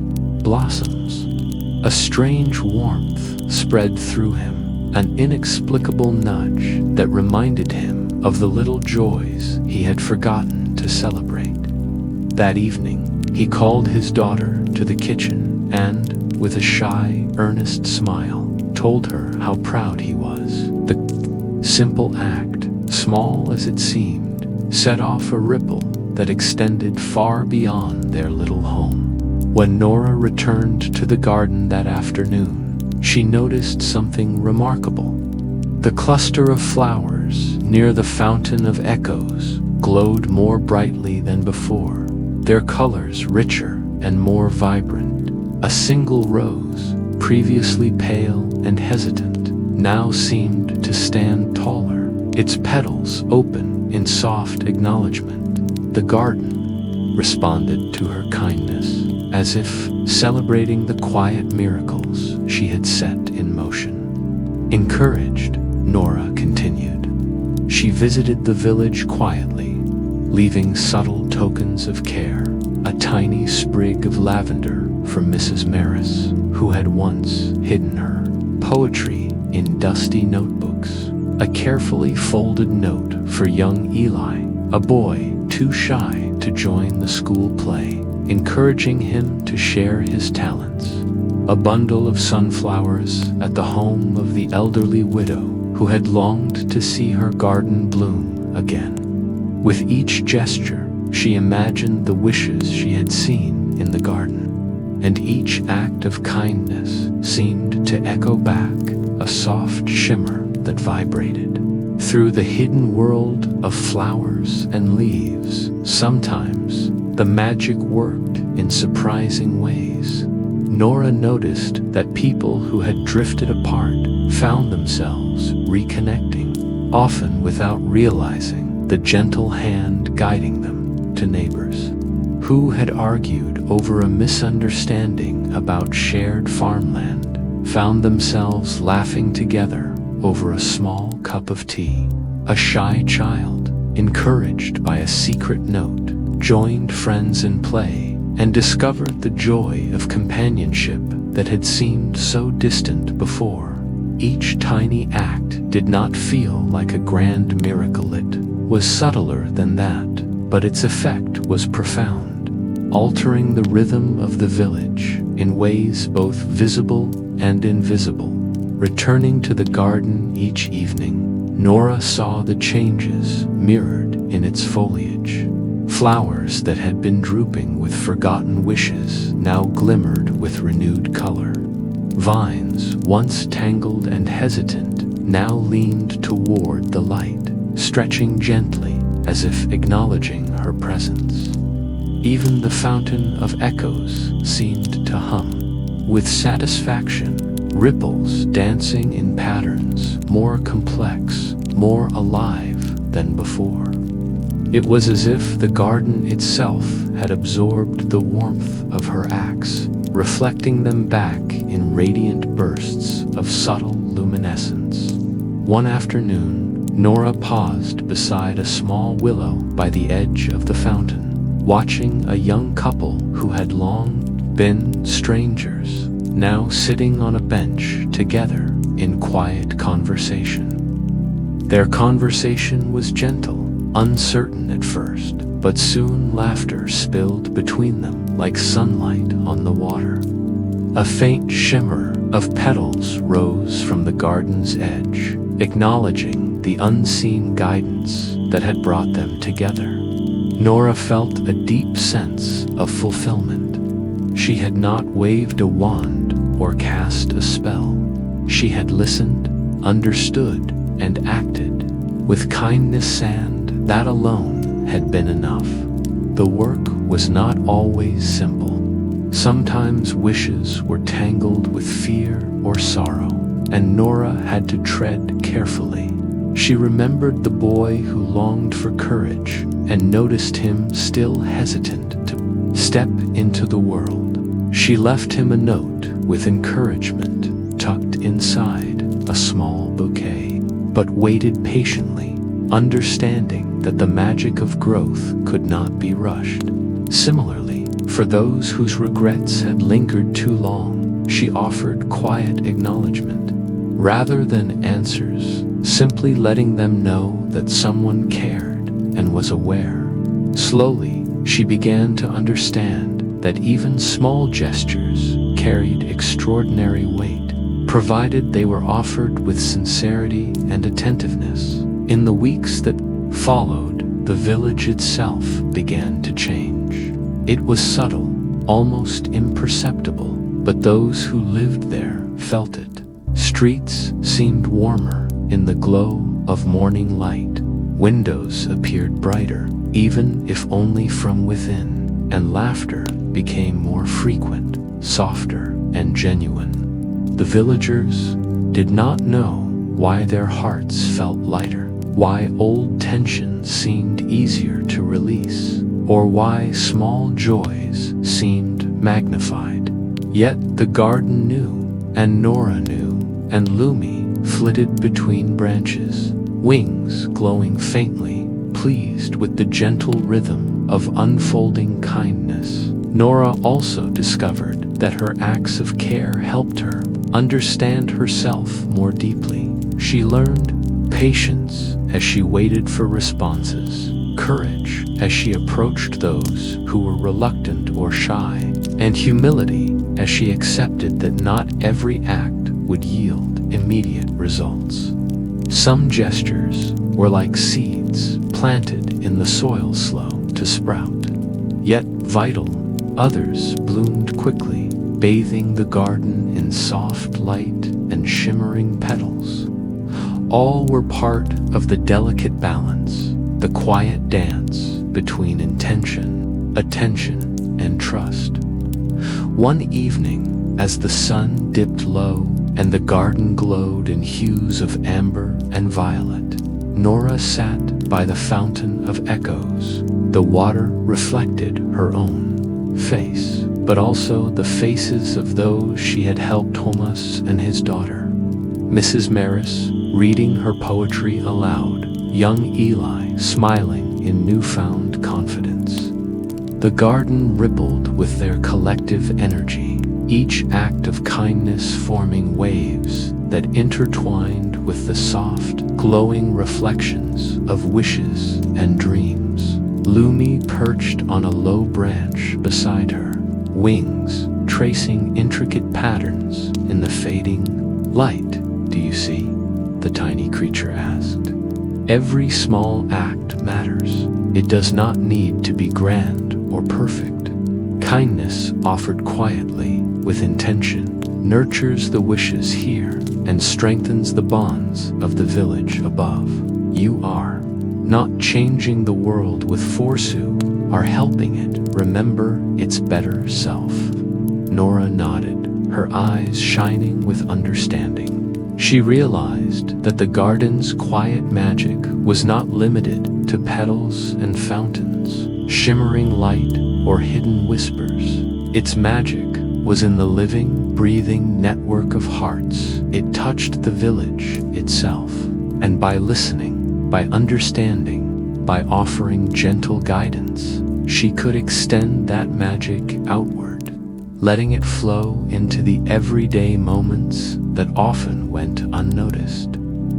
blossoms. A strange warmth spread through him, an inexplicable nudge that reminded him of the little joys he had forgotten to celebrate. That evening, he called his daughter to the kitchen and, with a shy, earnest smile, told her how proud he was. The simple act, small as it seemed, set off a ripple that extended far beyond their little home. When Nora returned to the garden that afternoon, she noticed something remarkable. The cluster of flowers near the fountain of echoes glowed more brightly than before, their colors richer and more vibrant. A single rose, previously pale and hesitant, now seemed to stand taller, its petals open in soft acknowledgement. The garden responded to her kindness, as if celebrating the quiet miracles she had set in motion. Encouraged, Nora continued. She visited the village quietly, leaving subtle tokens of care, a tiny sprig of lavender for Mrs. Maris, who had once hidden her, poetry in dusty notebooks, a carefully folded note for young Eli, a boy too shy to join the school play, encouraging him to share his talents, a bundle of sunflowers at the home of the elderly widow who had longed to see her garden bloom again. With each gesture, she imagined the wishes she had seen in the garden, and each act of kindness seemed to echo back a soft shimmer that vibrated. Through the hidden world of flowers and leaves, sometimes the magic worked in surprising ways. Nora noticed that people who had drifted apart found themselves reconnecting, often without realizing the gentle hand guiding them to neighbors who had argued over a misunderstanding about shared farmland, found themselves laughing together over a small cup of tea. A shy child, encouraged by a secret note, joined friends in play and discovered the joy of companionship that had seemed so distant before. Each tiny act did not feel like a grand miracle. It was subtler than that, but its effect was profound, altering the rhythm of the village in ways both visible and invisible. Returning to the garden each evening, Nora saw the changes mirrored in its foliage. Flowers that had been drooping with forgotten wishes now glimmered with renewed color. Vines, once tangled and hesitant, now leaned toward the light, stretching gently as if acknowledging her presence. Even the fountain of echoes seemed to hum with satisfaction, ripples dancing in patterns more complex, more alive than before. It was as if the garden itself had absorbed the warmth of her acts, reflecting them back in radiant bursts of subtle luminescence. One afternoon, Nora paused beside a small willow by the edge of the fountain, watching a young couple who had long been strangers, now sitting on a bench together in quiet conversation. Their conversation was gentle, uncertain at first, but soon laughter spilled between them like sunlight on the water. A faint shimmer of petals rose from the garden's edge, acknowledging the unseen guidance that had brought them together. Nora felt a deep sense of fulfillment. She had not waved a wand or cast a spell. She had listened, understood, and acted with kindness, and that alone had been enough. The work was not always simple. Sometimes wishes were tangled with fear or sorrow, and Nora had to tread carefully. She remembered the boy who longed for courage and noticed him still hesitant to step into the world. She left him a note with encouragement tucked inside a small bouquet, but waited patiently, understanding that the magic of growth could not be rushed. Similarly, for those whose regrets had lingered too long, she offered quiet acknowledgement. Rather than answers, simply letting them know that someone cared and was aware. Slowly, she began to understand that even small gestures carried extraordinary weight, provided they were offered with sincerity and attentiveness. In the weeks that followed, the village itself began to change. It was subtle, almost imperceptible, but those who lived there felt it. Streets seemed warmer in the glow of morning light. Windows appeared brighter, even if only from within, and laughter became more frequent, softer, and genuine. The villagers did not know why their hearts felt lighter, why old tensions seemed easier to release, or why small joys seemed magnified. Yet the garden knew, and Nora knew, and Lumie flitted between branches, wings glowing faintly, pleased with the gentle rhythm of unfolding kindness. Nora also discovered that her acts of care helped her understand herself more deeply. She learned patience as she waited for responses, courage as she approached those who were reluctant or shy, and humility as she accepted that not every act would yield immediate results. Some gestures were like seeds planted in the soil, slow to sprout, yet vital. Others bloomed quickly, bathing the garden in soft light and shimmering petals. All were part of the delicate balance, the quiet dance between intention, attention, and trust. One evening, as the sun dipped low and the garden glowed in hues of amber and violet, Nora sat by the fountain of echoes. The water reflected her own face, but also the faces of those she had helped, Thomas and his daughter, Mrs. Maris reading her poetry aloud, young Eli smiling in newfound confidence. The garden rippled with their collective energy, each act of kindness forming waves that intertwined with the soft, glowing reflections of wishes and dreams. Lumie perched on a low branch beside her, wings tracing intricate patterns in the fading light. "Do you see?" the tiny creature asked. "Every small act matters. It does not need to be grand or perfect. Kindness offered quietly, with intention, nurtures the wishes here and strengthens the bonds of the village above. You are not changing the world with force, you are helping it remember its better self." Nora nodded, her eyes shining with understanding. She realized that the garden's quiet magic was not limited to petals and fountains, shimmering light, or hidden whispers. Its magic was in the living, breathing network of hearts. It touched the village itself, and by listening, by understanding, by offering gentle guidance, she could extend that magic outward, letting it flow into the everyday moments that often went unnoticed.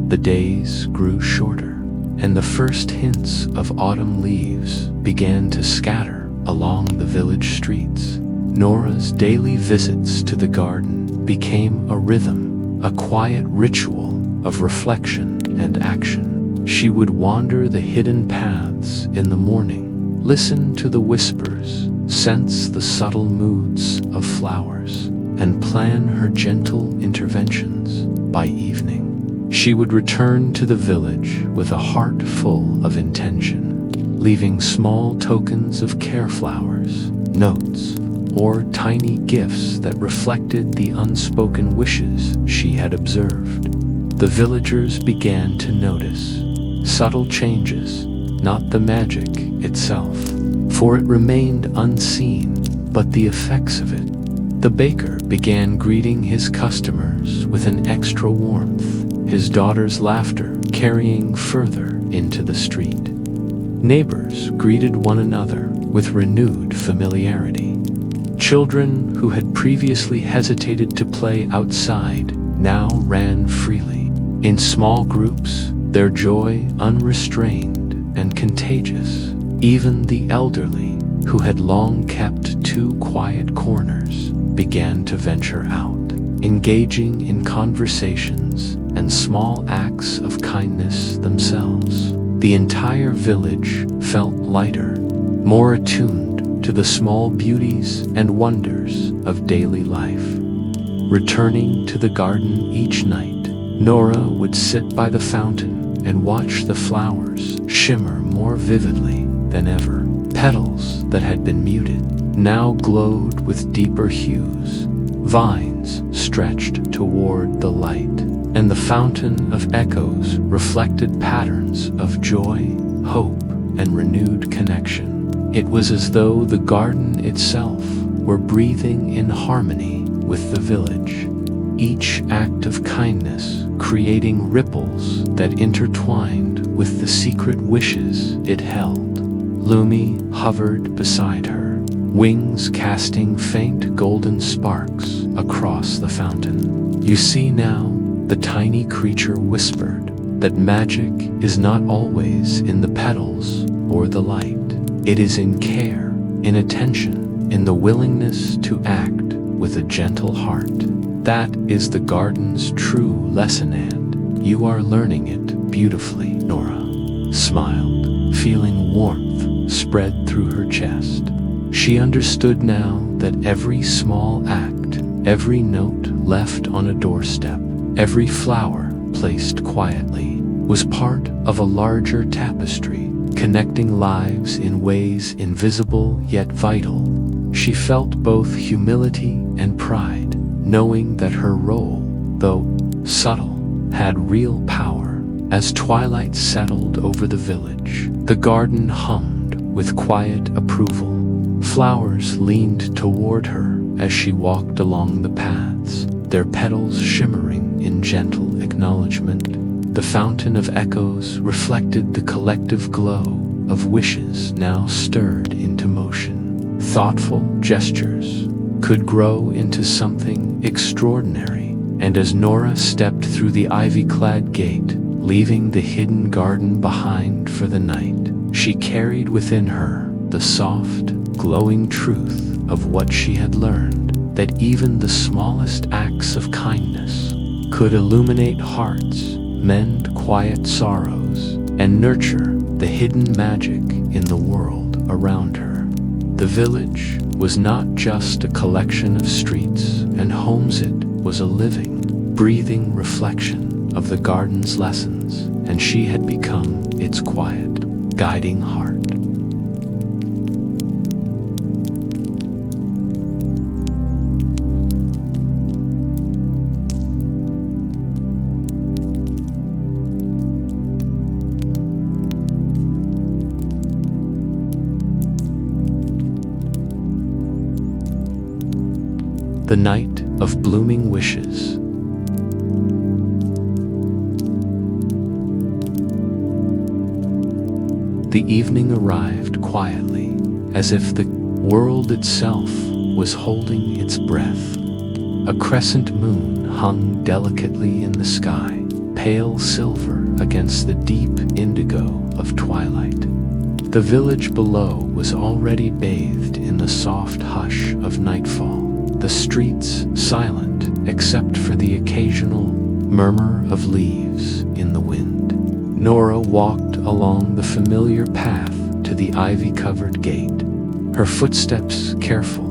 The days grew shorter, and the first hints of autumn leaves began to scatter along the village streets. Nora's daily visits to the garden became a rhythm, a quiet ritual of reflection and action. She would wander the hidden paths in the morning, listen to the whispers, sense the subtle moods of flowers, and plan her gentle interventions by evening. She would return to the village with a heart full of intention, leaving small tokens of care flowers, notes, or tiny gifts that reflected the unspoken wishes she had observed. The villagers began to notice subtle changes, not the magic itself, for it remained unseen, but the effects of it. The baker began greeting his customers with an extra warmth, his daughter's laughter carrying further into the street. Neighbors greeted one another with renewed familiarity. Children who had previously hesitated to play outside now ran freely. In small groups, their joy unrestrained and contagious. Even the elderly, who had long kept two quiet corners, began to venture out, engaging in conversations and small acts of kindness themselves. The entire village felt lighter, more attuned to the small beauties and wonders of daily life. Returning to the garden each night, Nora would sit by the fountain and watch the flowers shimmer more vividly than ever. Petals that had been muted now glowed with deeper hues. Vines stretched toward the light, and the fountain of echoes reflected patterns of joy, hope, and renewed connection. It was as though the garden itself were breathing in harmony with the village, each act of kindness creating ripples that intertwined with the secret wishes it held. Lumie hovered beside her, wings casting faint golden sparks across the fountain. "You see now," the tiny creature whispered, "that magic is not always in the petals or the light. It is in care, in attention, in the willingness to act with a gentle heart. That is the garden's true lesson, and you are learning it beautifully." Nora smiled, feeling warmth spread through her chest. She understood now that every small act, every note left on a doorstep, every flower placed quietly, was part of a larger tapestry, connecting lives in ways invisible yet vital. She felt both humility and pride, knowing that her role, though subtle, had real power. As twilight settled over the village, the garden hummed with quiet approval. Flowers leaned toward her as she walked along the paths, their petals shimmering in gentle acknowledgement. The fountain of echoes reflected the collective glow of wishes now stirred into motion. Thoughtful gestures could grow into something extraordinary, and as Nora stepped through the ivy-clad gate, leaving the hidden garden behind for the night, she carried within her the soft, glowing truth of what she had learned, that even the smallest acts of kindness could illuminate hearts, mend quiet sorrows, and nurture the hidden magic in the world around her. The village was not just a collection of streets and homes, it was a living, breathing reflection of the garden's lessons, and she had become its quiet, guiding heart. The night of blooming wishes. The evening arrived quietly, as if the world itself was holding its breath. A crescent moon hung delicately in the sky, pale silver against the deep indigo of twilight. The village below was already bathed in the soft hush of nightfall, the streets silent except for the occasional murmur of leaves in the wind. Nora walked along the familiar path to the ivy-covered gate, her footsteps careful,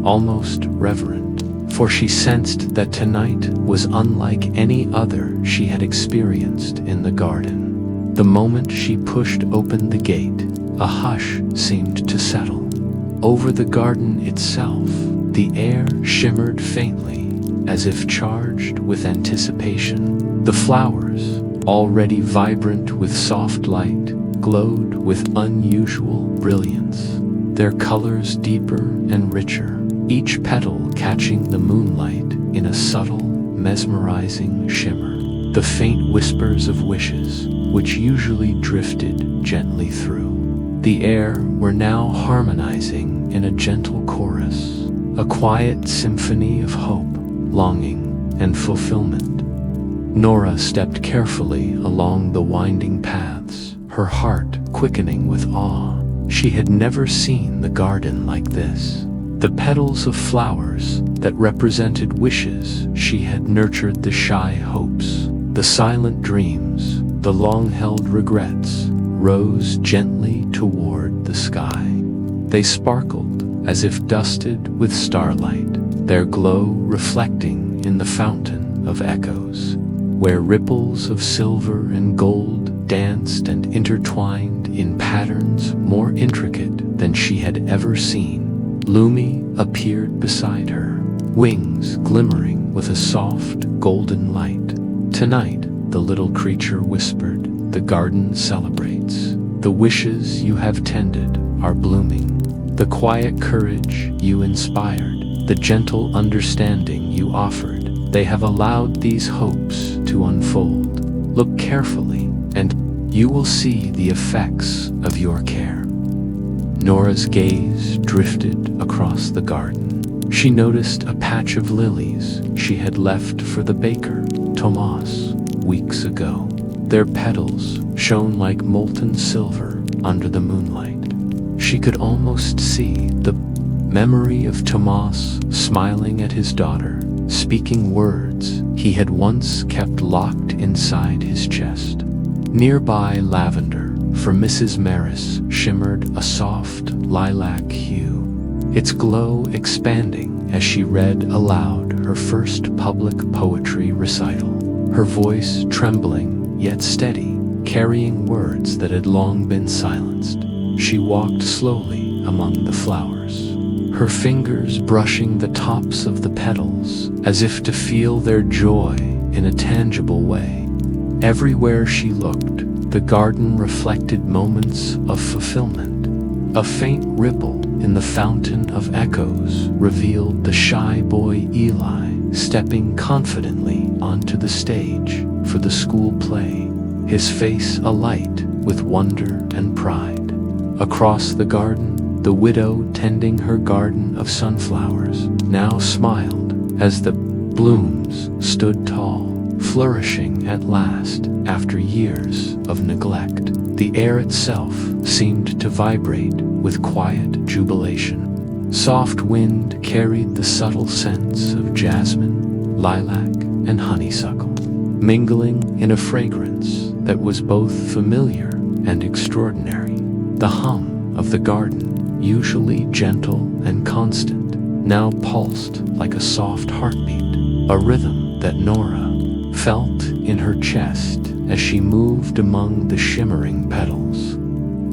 almost reverent, for she sensed that tonight was unlike any other she had experienced in the garden. The moment she pushed open the gate, a hush seemed to settle. Over the garden itself, the air shimmered faintly, as if charged with anticipation. The flowers, already vibrant with soft light, glowed with unusual brilliance, their colors deeper and richer, each petal catching the moonlight in a subtle, mesmerizing shimmer. The faint whispers of wishes, which usually drifted gently through the air, were now harmonizing in a gentle chorus, a quiet symphony of hope, longing, and fulfillment. Nora stepped carefully along the winding paths, her heart quickening with awe. She had never seen the garden like this. The petals of flowers that represented wishes she had nurtured, the shy hopes, the silent dreams, the long-held regrets, rose gently toward the sky. They sparkled as if dusted with starlight, their glow reflecting in the fountain of echoes, where ripples of silver and gold danced and intertwined in patterns more intricate than she had ever seen. Lumie appeared beside her, wings glimmering with a soft, golden light. "Tonight," the little creature whispered, "the garden celebrates. The wishes you have tended are blooming. The quiet courage you inspired, the gentle understanding you offered, they have allowed these hopes to unfold. Look carefully, and you will see the effects of your care." Nora's gaze drifted across the garden. She noticed a patch of lilies she had left for the baker, Tomas, weeks ago. Their petals shone like molten silver under the moonlight. She could almost see the memory of Tomas smiling at his daughter, speaking words he had once kept locked inside his chest. Nearby, lavender for Mrs. Maris shimmered a soft lilac hue, its glow expanding as she read aloud her first public poetry recital, her voice trembling yet steady, carrying words that had long been silenced. She walked slowly among the flowers, her fingers brushing the tops of the petals as if to feel their joy in a tangible way. Everywhere she looked, the garden reflected moments of fulfillment. A faint ripple in the fountain of echoes revealed the shy boy Eli stepping confidently onto the stage for the school play, his face alight with wonder and pride. Across the garden, the widow tending her garden of sunflowers now smiled as the blooms stood tall, flourishing at last after years of neglect. The air itself seemed to vibrate with quiet jubilation. Soft wind carried the subtle scents of jasmine, lilac, and honeysuckle, mingling in a fragrance that was both familiar and extraordinary. The hum of the garden, usually gentle and constant, now pulsed like a soft heartbeat, a rhythm that Nora felt in her chest as she moved among the shimmering petals.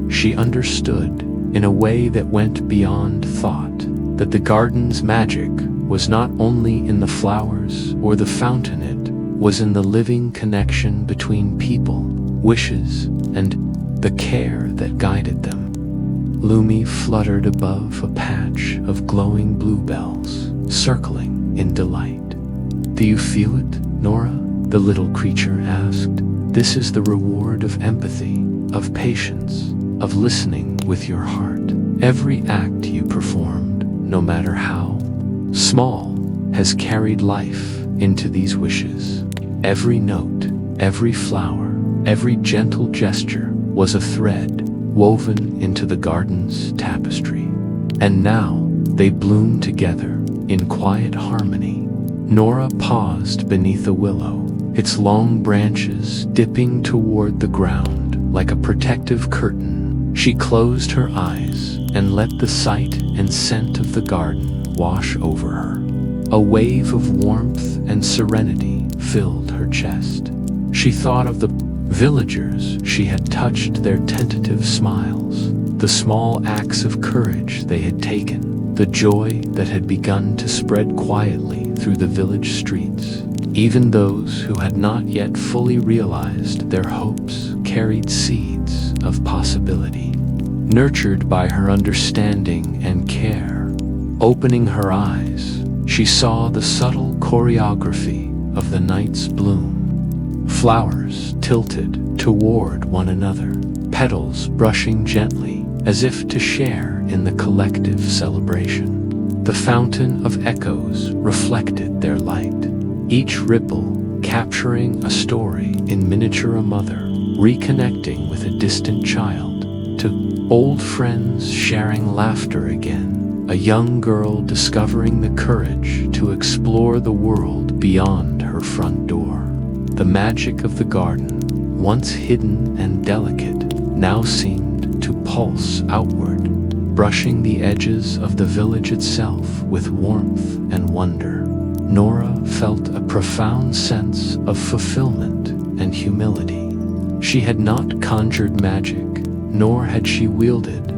She understood, in a way that went beyond thought, that the garden's magic was not only in the flowers or the fountain, it was in the living connection between people, wishes, and the care that guided them. Lumie fluttered above a patch of glowing bluebells, circling in delight. "Do you feel it, Nora?" the little creature asked. "This is the reward of empathy, of patience, of listening with your heart. Every act you performed, no matter how small, has carried life into these wishes. Every note, every flower, every gentle gesture was a thread woven into the garden's tapestry. And now they bloom together in quiet harmony." Nora paused beneath a willow, its long branches dipping toward the ground like a protective curtain. She closed her eyes and let the sight and scent of the garden wash over her. A wave of warmth and serenity filled her chest. She thought of the villagers she had touched, their tentative smiles, the small acts of courage they had taken, the joy that had begun to spread quietly through the village streets. Even those who had not yet fully realized their hopes carried seeds of possibility. Nurtured by her understanding and care, opening her eyes, she saw the subtle choreography of the night's bloom. Flowers tilted toward one another, petals brushing gently as if to share in the collective celebration. The fountain of echoes reflected their light, each ripple capturing a story in miniature, a mother reconnecting with a distant child, to old friends sharing laughter again, a young girl discovering the courage to explore the world beyond her front door. The magic of the garden, once hidden and delicate, now seemed to pulse outward, brushing the edges of the village itself with warmth and wonder. Nora felt a profound sense of fulfillment and humility. She had not conjured magic, nor had she wielded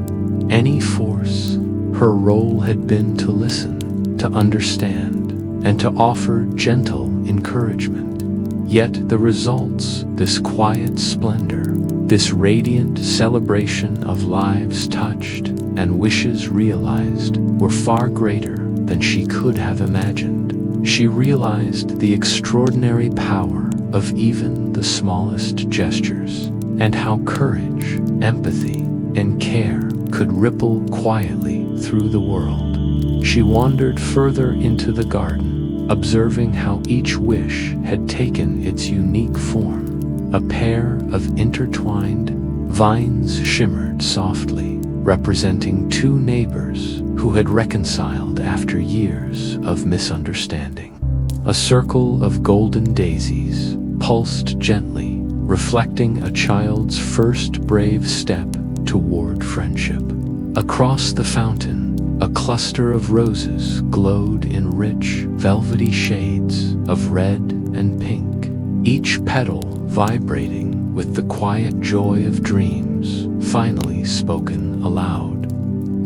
any force. Her role had been to listen, to understand, and to offer gentle encouragement. Yet the results, this quiet splendor, this radiant celebration of lives touched and wishes realized, were far greater than she could have imagined. She realized the extraordinary power of even the smallest gestures, and how courage, empathy, and care could ripple quietly through the world. She wandered further into the garden, observing how each wish had taken its unique form. A pair of intertwined vines shimmered softly, representing two neighbors who had reconciled after years of misunderstanding. A circle of golden daisies pulsed gently, reflecting a child's first brave step toward friendship. Across the fountain, a cluster of roses glowed in rich, velvety shades of red and pink, each petal vibrating with the quiet joy of dreams finally spoken aloud.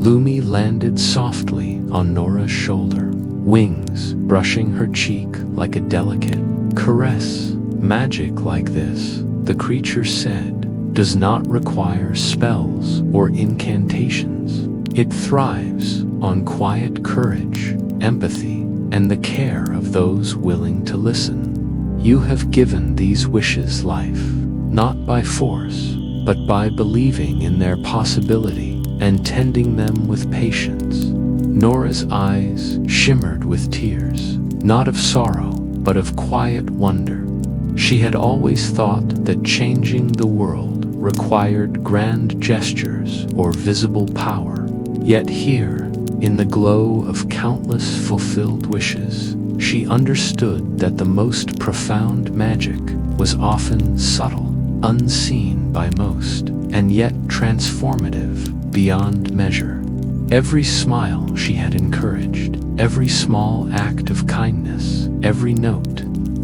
Lumie landed softly on Nora's shoulder, wings brushing her cheek like a delicate caress. Magic like this, the creature said, does not require spells or incantations. It thrives on quiet courage, empathy, and the care of those willing to listen. You have given these wishes life, not by force, but by believing in their possibility and tending them with patience. Nora's eyes shimmered with tears, not of sorrow, but of quiet wonder. She had always thought that changing the world required grand gestures or visible power. Yet here, in the glow of countless fulfilled wishes, she understood that the most profound magic was often subtle, unseen by most, and yet transformative beyond measure. Every smile she had encouraged, every small act of kindness, every note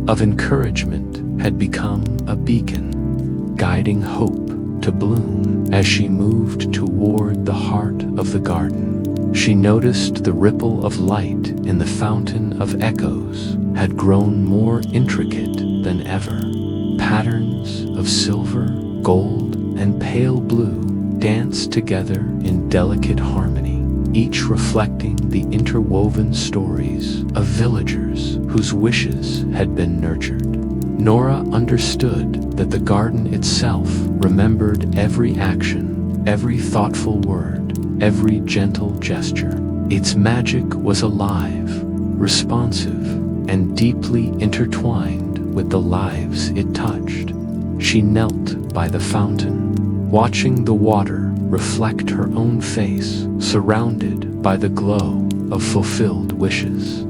of encouragement had become a beacon, guiding hope to bloom. As she moved toward the heart of the garden, she noticed the ripple of light in the fountain of echoes had grown more intricate than ever. Patterns of silver, gold, and pale blue danced together in delicate harmony, each reflecting the interwoven stories of villagers whose wishes had been nurtured. Nora understood that the garden itself remembered every action, every thoughtful word, every gentle gesture. Its magic was alive, responsive, and deeply intertwined with the lives it touched. She knelt by the fountain, watching the water reflect her own face, surrounded by the glow of fulfilled wishes.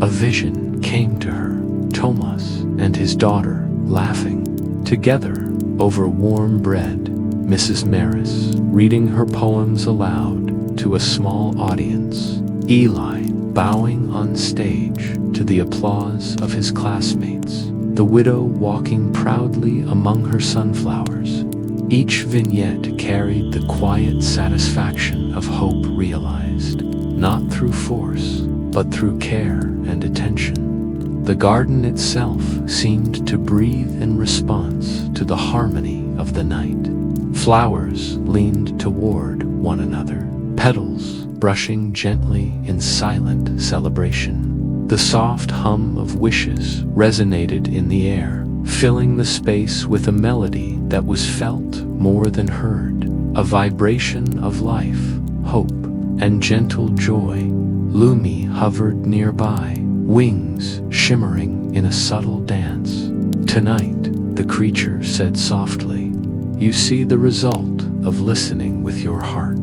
A vision came to her, Thomas and his daughter laughing together over warm bread, Mrs. Maris reading her poems aloud to a small audience, Eli bowing on stage to the applause of his classmates, the widow walking proudly among her sunflowers. Each vignette carried the quiet satisfaction of hope realized, not through force, but through care and attention. The garden itself seemed to breathe in response to the harmony of the night. Flowers leaned toward one another, petals brushing gently in silent celebration. The soft hum of wishes resonated in the air, filling the space with a melody that was felt more than heard, a vibration of life, hope, and gentle joy. Lumie hovered nearby, wings shimmering in a subtle dance. "Tonight," the creature said softly, "you see the result of listening with your heart.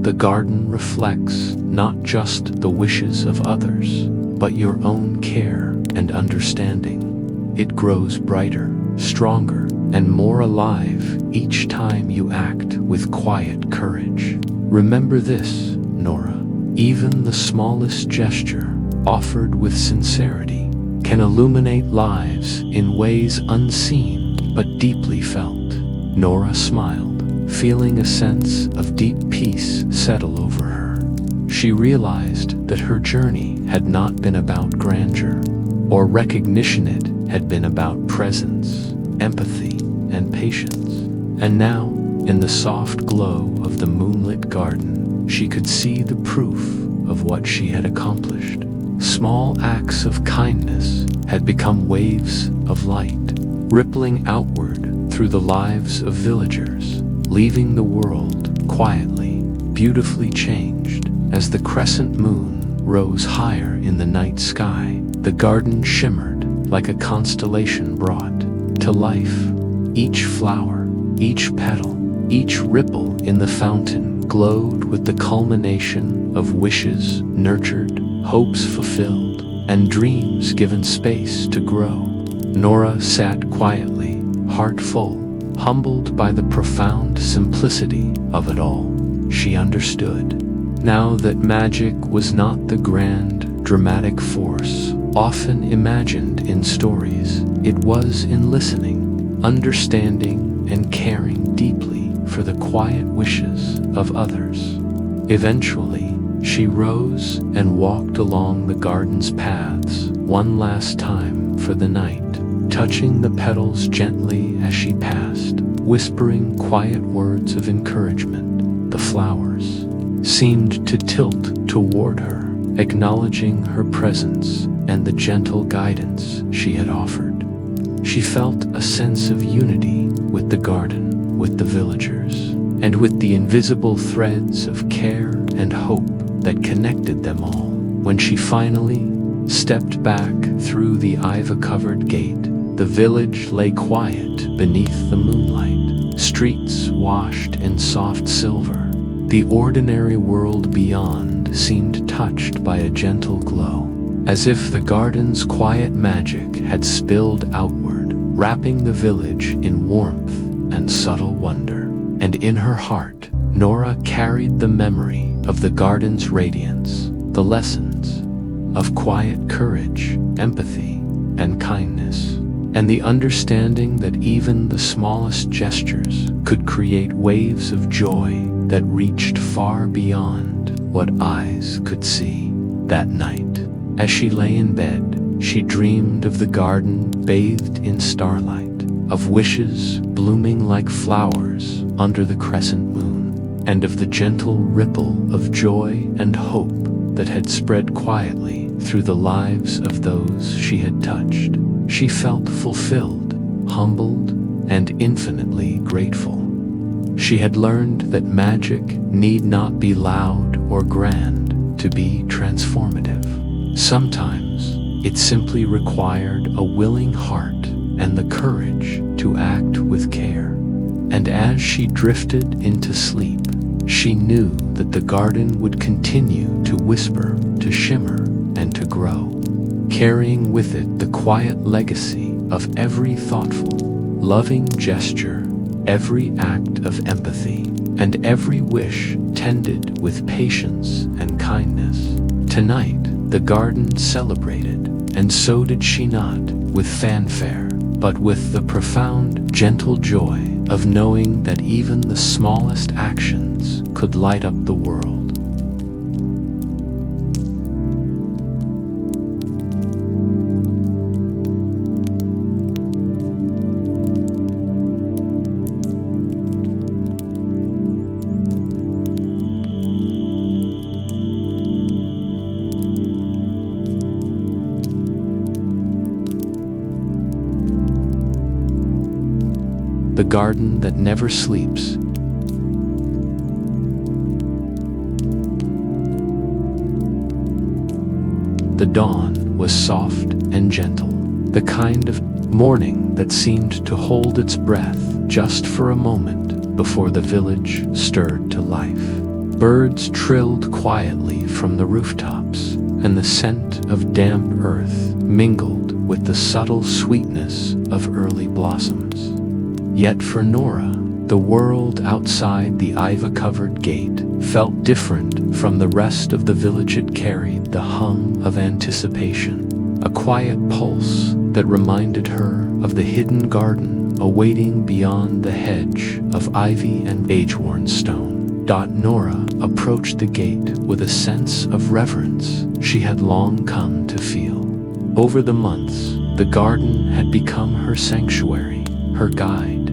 The garden reflects not just the wishes of others, but your own care and understanding. It grows brighter, stronger, and more alive each time you act with quiet courage. Remember this, Nora, even the smallest gesture, offered with sincerity, can illuminate lives in ways unseen but deeply felt." Nora smiled, feeling a sense of deep peace settle over her. She realized that her journey had not been about grandeur or recognition. It had been about presence, empathy, and patience. And now, in the soft glow of the moonlit garden, she could see the proof of what she had accomplished. Small acts of kindness had become waves of light, rippling outward through the lives of villagers, leaving the world quietly, beautifully changed. As the crescent moon rose higher in the night sky, the garden shimmered like a constellation brought to life. Each flower, each petal, each ripple in the fountain glowed with the culmination of wishes nurtured, hopes fulfilled, and dreams given space to grow. Nora sat quietly, heart full, humbled by the profound simplicity of it all. She understood now that magic was not the grand, dramatic force often imagined in stories. It was in listening, understanding, and caring deeply for the quiet wishes of others. Eventually, she rose and walked along the garden's paths one last time for the night, touching the petals gently as she passed, whispering quiet words of encouragement. The flowers seemed to tilt toward her, acknowledging her presence and the gentle guidance she had offered. She felt a sense of unity with the garden, with the villagers, and with the invisible threads of care and hope that connected them all. When she finally stepped back through the ivy-covered gate, the village lay quiet beneath the moonlight, streets washed in soft silver. The ordinary world beyond seemed touched by a gentle glow, as if the garden's quiet magic had spilled outward, wrapping the village in warmth and subtle wonder. And in her heart, Nora carried the memory of the garden's radiance, the lessons of quiet courage, empathy, and kindness, and the understanding that even the smallest gestures could create waves of joy that reached far beyond what eyes could see. That night, as she lay in bed, she dreamed of the garden bathed in starlight, of wishes blooming like flowers under the crescent moon, and of the gentle ripple of joy and hope that had spread quietly through the lives of those she had touched. She felt fulfilled, humbled, and infinitely grateful. She had learned that magic need not be loud or grand to be transformative. Sometimes it simply required a willing heart and the courage to act with care. And as she drifted into sleep, she knew that the garden would continue to whisper, to shimmer, and to grow, carrying with it the quiet legacy of every thoughtful, loving gesture, every act of empathy, and every wish tended with patience and kindness. Tonight, The garden celebrated, and so did she, not with fanfare, but with the profound, gentle joy of knowing that even the smallest actions could light up the world. The garden that never sleeps. The dawn was soft and gentle, the kind of morning that seemed to hold its breath just for a moment before the village stirred to life. Birds trilled quietly from the rooftops, and the scent of damp earth mingled with the subtle sweetness of early blossoms. Yet for Nora, the world outside the ivy-covered gate felt different from the rest of the village. It carried the hum of anticipation, a quiet pulse that reminded her of the hidden garden awaiting beyond the hedge of ivy and age-worn stone. Nora approached the gate with a sense of reverence she had long come to feel. Over the months, the garden had become her sanctuary, her guide,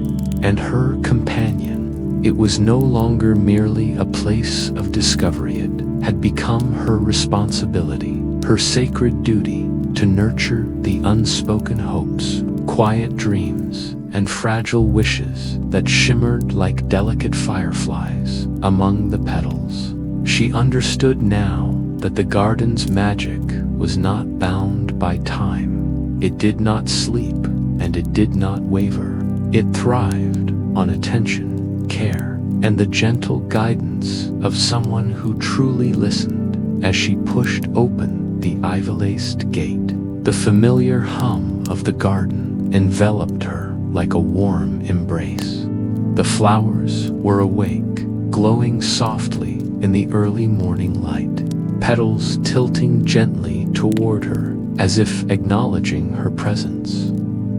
and her companion. It was no longer merely a place of discovery. It had become her responsibility, her sacred duty to nurture the unspoken hopes, quiet dreams, and fragile wishes that shimmered like delicate fireflies among the petals. She understood now that the garden's magic was not bound by time. It did not sleep, and it did not waver. It thrived on attention, care, and the gentle guidance of someone who truly listened. As she pushed open the ivy-laced gate, the familiar hum of the garden enveloped her like a warm embrace. The flowers were awake, glowing softly in the early morning light, petals tilting gently toward her as if acknowledging her presence.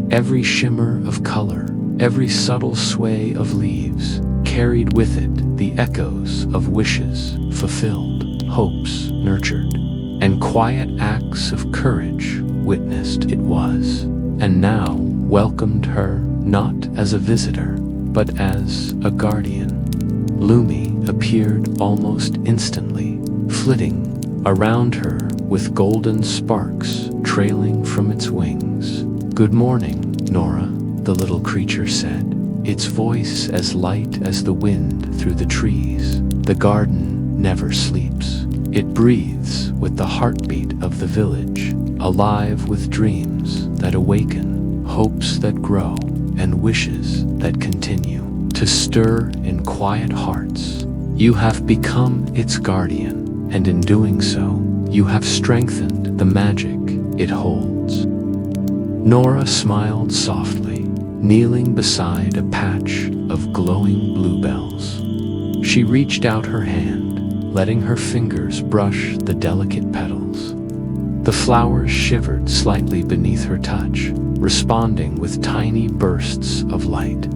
Every shimmer of color, every subtle sway of leaves carried with it the echoes of wishes fulfilled, hopes nurtured, and quiet acts of courage witnessed. It was, and now welcomed her not as a visitor, but as a guardian. Lumie appeared almost instantly, flitting around her with golden sparks trailing from its wings. "Good morning, Nora," the little creature said, its voice as light as the wind through the trees. "The garden never sleeps. It breathes with the heartbeat of the village, alive with dreams that awaken, hopes that grow, and wishes that continue to stir in quiet hearts. You have become its guardian, and in doing so, you have strengthened the magic it holds." Nora smiled softly, kneeling beside a patch of glowing bluebells. She reached out her hand, letting her fingers brush the delicate petals. The flowers shivered slightly beneath her touch, responding with tiny bursts of light.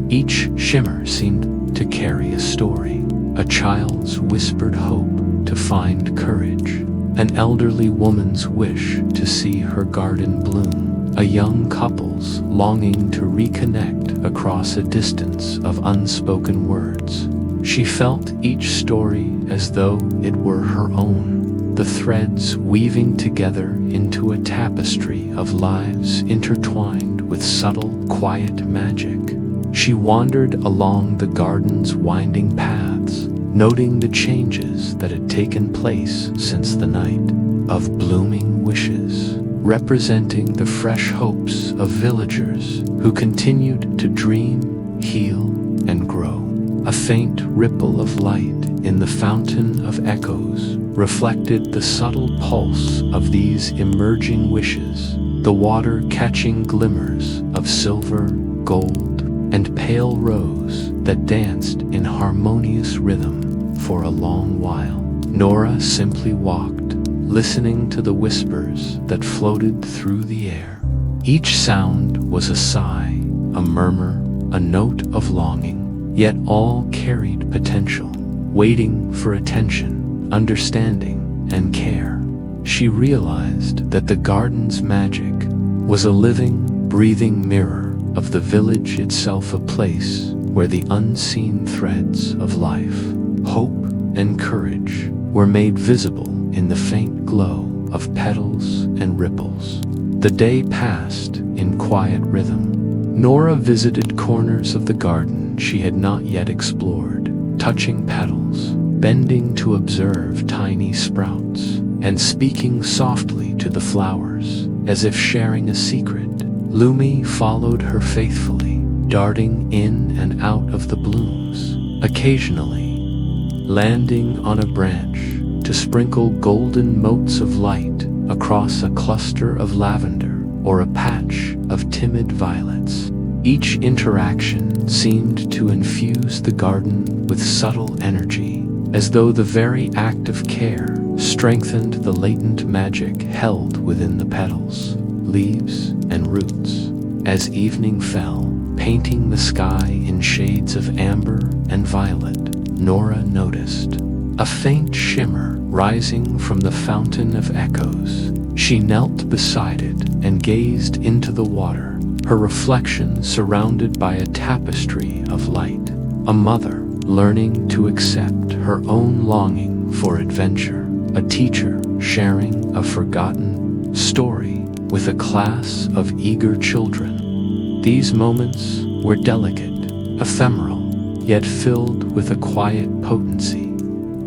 Each shimmer seemed to carry a story, a child's whispered hope to find courage, an elderly woman's wish to see her garden bloom, a young couple's longing to reconnect across a distance of unspoken words. She felt each story as though it were her own, the threads weaving together into a tapestry of lives intertwined with subtle, quiet magic. She wandered along the garden's winding paths, noting the changes that had taken place since the night of blooming wishes, representing the fresh hopes of villagers who continued to dream, heal, and grow. A faint ripple of light in the fountain of echoes reflected the subtle pulse of these emerging wishes, the water catching glimmers of silver, gold, and pale rose that danced in harmonious rhythm for a long while. Nora simply walked, listening to the whispers that floated through the air. Each sound was a sigh, a murmur, a note of longing, yet all carried potential, waiting for attention, understanding, and care. She realized that the garden's magic was a living, breathing mirror of the village itself, a place where the unseen threads of life, hope, and courage were made visible in the faint glow of petals and ripples. The day passed in quiet rhythm. Nora visited corners of the garden she had not yet explored, touching petals, bending to observe tiny sprouts, and speaking softly to the flowers, as if sharing a secret. Lumie followed her faithfully, darting in and out of the blooms, occasionally landing on a branch to sprinkle golden motes of light across a cluster of lavender or a patch of timid violets. Each interaction seemed to infuse the garden with subtle energy, as though the very act of care strengthened the latent magic held within the petals, leaves, and roots. As evening fell, painting the sky in shades of amber and violet, Nora noticed a faint shimmer rising from the fountain of echoes. She knelt beside it and gazed into the water, her reflection surrounded by a tapestry of light. A mother learning to accept her own longing for adventure, a teacher sharing a forgotten story with a class of eager children. These moments were delicate, ephemeral, yet filled with a quiet potency.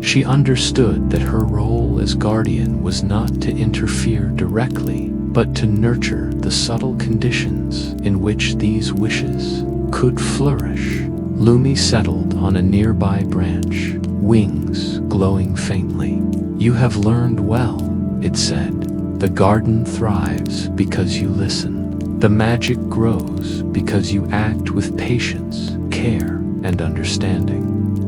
She understood that her role as guardian was not to interfere directly, but to nurture the subtle conditions in which these wishes could flourish. Lumie settled on a nearby branch, wings glowing faintly. "You have learned well," it said. "The garden thrives because you listen. The magic grows because you act with patience, care, and understanding.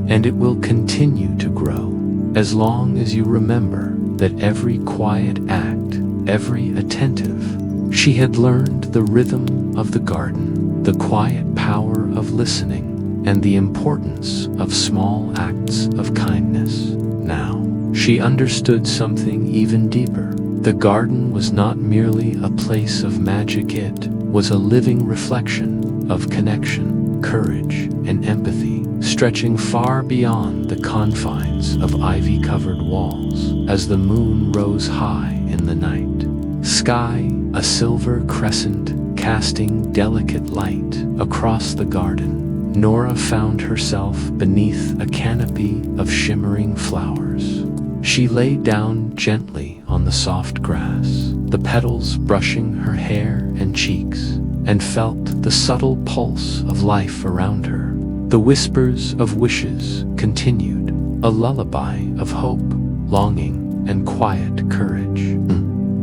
And it will continue to grow as long as you remember that every quiet act, every attentive." She had learned the rhythm of the garden, the quiet power of listening, and the importance of small acts of kindness. Now, she understood something even deeper. The garden was not merely a place of magic, it was a living reflection of connection, courage, and empathy, stretching far beyond the confines of ivy-covered walls. As the moon rose high in the night sky, a silver crescent casting delicate light across the garden, Nora found herself beneath a canopy of shimmering flowers. She lay down gently on the soft grass, the petals brushing her hair and cheeks, and felt the subtle pulse of life around her. The whispers of wishes continued, a lullaby of hope, longing, and quiet courage.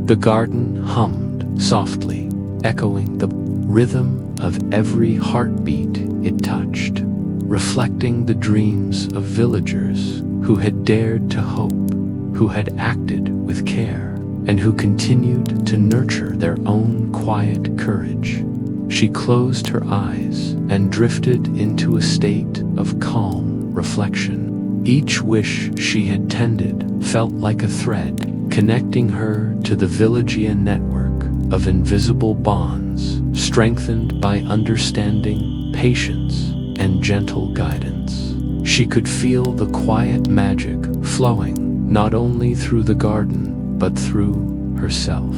The garden hummed softly, echoing the rhythm of every heartbeat it touched, reflecting the dreams of villagers who had dared to hope, who had acted with care, and who continued to nurture their own quiet courage. She closed her eyes and drifted into a state of calm reflection. Each wish she had tended felt like a thread, connecting her to the villagian network of invisible bonds, strengthened by understanding, patience, and gentle guidance. She could feel the quiet magic flowing not only through the garden, but through herself.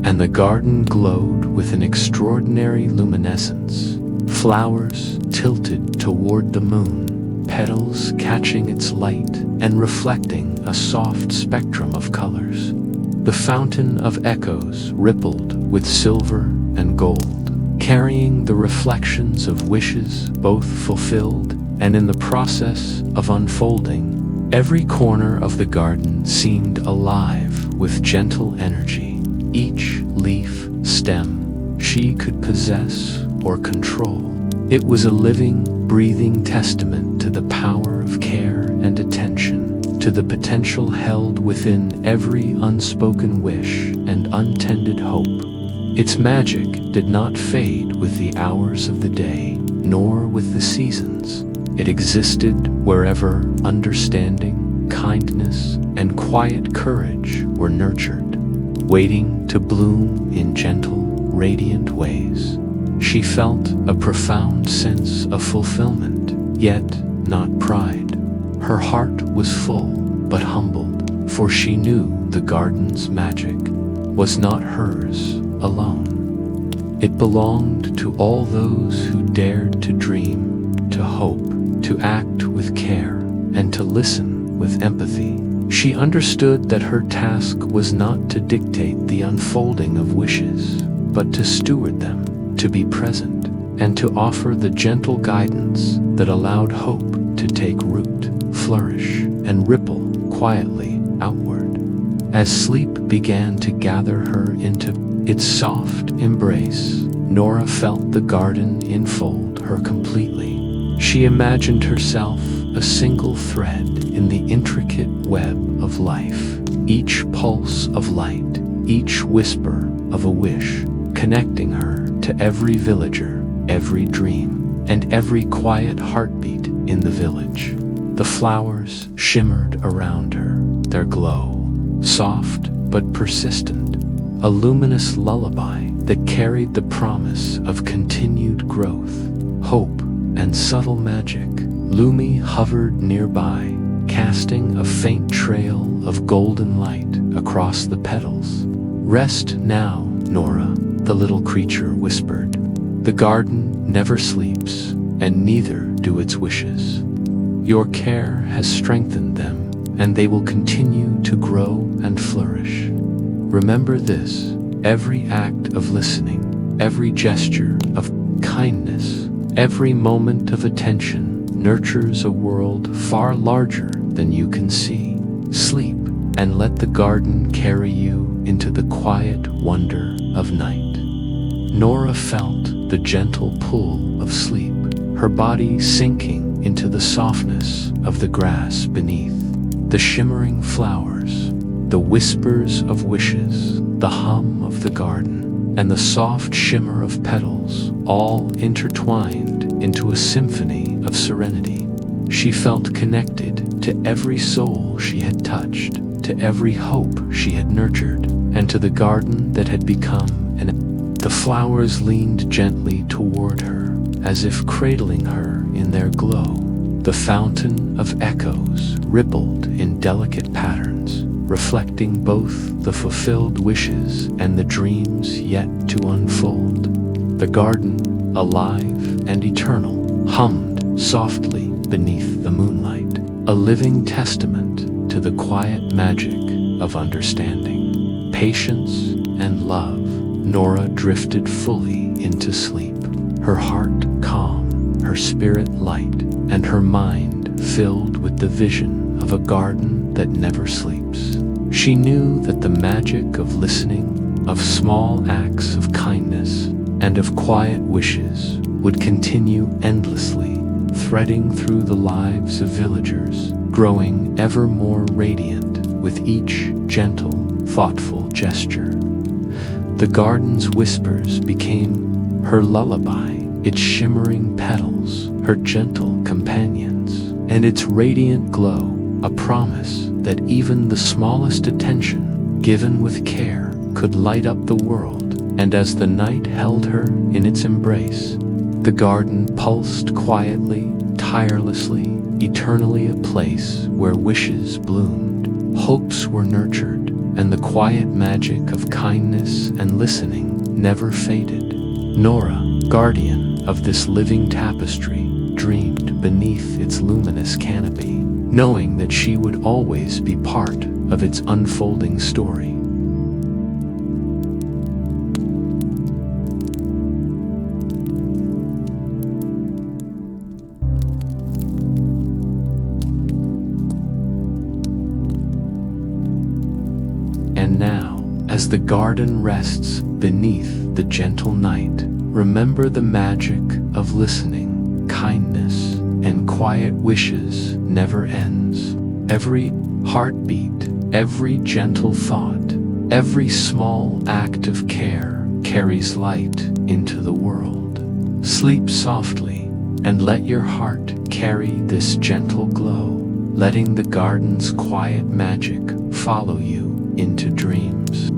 And the garden glowed with an extraordinary luminescence. Flowers tilted toward the moon, petals catching its light and reflecting a soft spectrum of colors. The fountain of echoes rippled with silver and gold, carrying the reflections of wishes both fulfilled and in the process of unfolding. Every corner of the garden seemed alive with gentle energy. Each leaf, stem, she could possess or control. It was a living, breathing testament to the power of care and attention, to the potential held within every unspoken wish and untended hope. Its magic did not fade with the hours of the day, nor with the seasons. It existed wherever understanding, kindness, and quiet courage were nurtured, waiting to bloom in gentle, radiant ways. She felt a profound sense of fulfillment, yet not pride. Her heart was full, but humbled, for she knew the garden's magic was not hers alone. It belonged to all those who dared to dream, to hope, to act with care, and to listen with empathy. She understood that her task was not to dictate the unfolding of wishes, but to steward them, to be present, and to offer the gentle guidance that allowed hope to take root, flourish, and ripple quietly outward. As sleep began to gather her into its soft embrace, Nora felt the garden enfold her completely. She imagined herself a single thread in the intricate web of life, each pulse of light, each whisper of a wish, connecting her to every villager, every dream, and every quiet heartbeat in the village. The flowers shimmered around her, their glow, soft but persistent, a luminous lullaby that carried the promise of continued growth, hope, and subtle magic. Lumie hovered nearby, casting a faint trail of golden light across the petals. "Rest now, Nora," the little creature whispered. "The garden never sleeps, and neither do its wishes. Your care has strengthened them, and they will continue to grow and flourish. Remember this: every act of listening, every gesture of kindness, every moment of attention nurtures a world far larger than you can see. Sleep, and let the garden carry you into the quiet wonder of night." Nora felt the gentle pull of sleep, her body sinking into the softness of the grass beneath, the shimmering flowers, the whispers of wishes, the hum of the garden, and the soft shimmer of petals, all intertwined into a symphony of serenity. She felt connected to every soul she had touched, to every hope she had nurtured, and to the garden that had become the flowers leaned gently toward her, as if cradling her in their glow. The fountain of echoes rippled in delicate patterns, reflecting both the fulfilled wishes and the dreams yet to unfold. The garden, alive and eternal, hummed softly beneath the moonlight, a living testament to the quiet magic of understanding, patience, and love. Nora drifted fully into sleep, her heart calm, her spirit light, and her mind filled with the vision of a garden that never sleeps. She knew that the magic of listening, of small acts of kindness, and of quiet wishes would continue endlessly, threading through the lives of villagers, growing ever more radiant with each gentle, thoughtful gesture. The garden's whispers became her lullaby, its shimmering petals, her gentle companions, and its radiant glow, a promise that even the smallest attention, given with care, could light up the world. And as the night held her in its embrace, the garden pulsed quietly, tirelessly, eternally a place where wishes bloomed, hopes were nurtured, and the quiet magic of kindness and listening never faded. Nora, guardian of this living tapestry, dreamed beneath its luminous canopy, knowing that she would always be part of its unfolding story. And now, as the garden rests beneath the gentle night, remember the magic of listening, kindness, and quiet wishes never ends. Every heartbeat, every gentle thought, every small act of care carries light into the world. Sleep softly and let your heart carry this gentle glow, letting the garden's quiet magic follow you into dreams.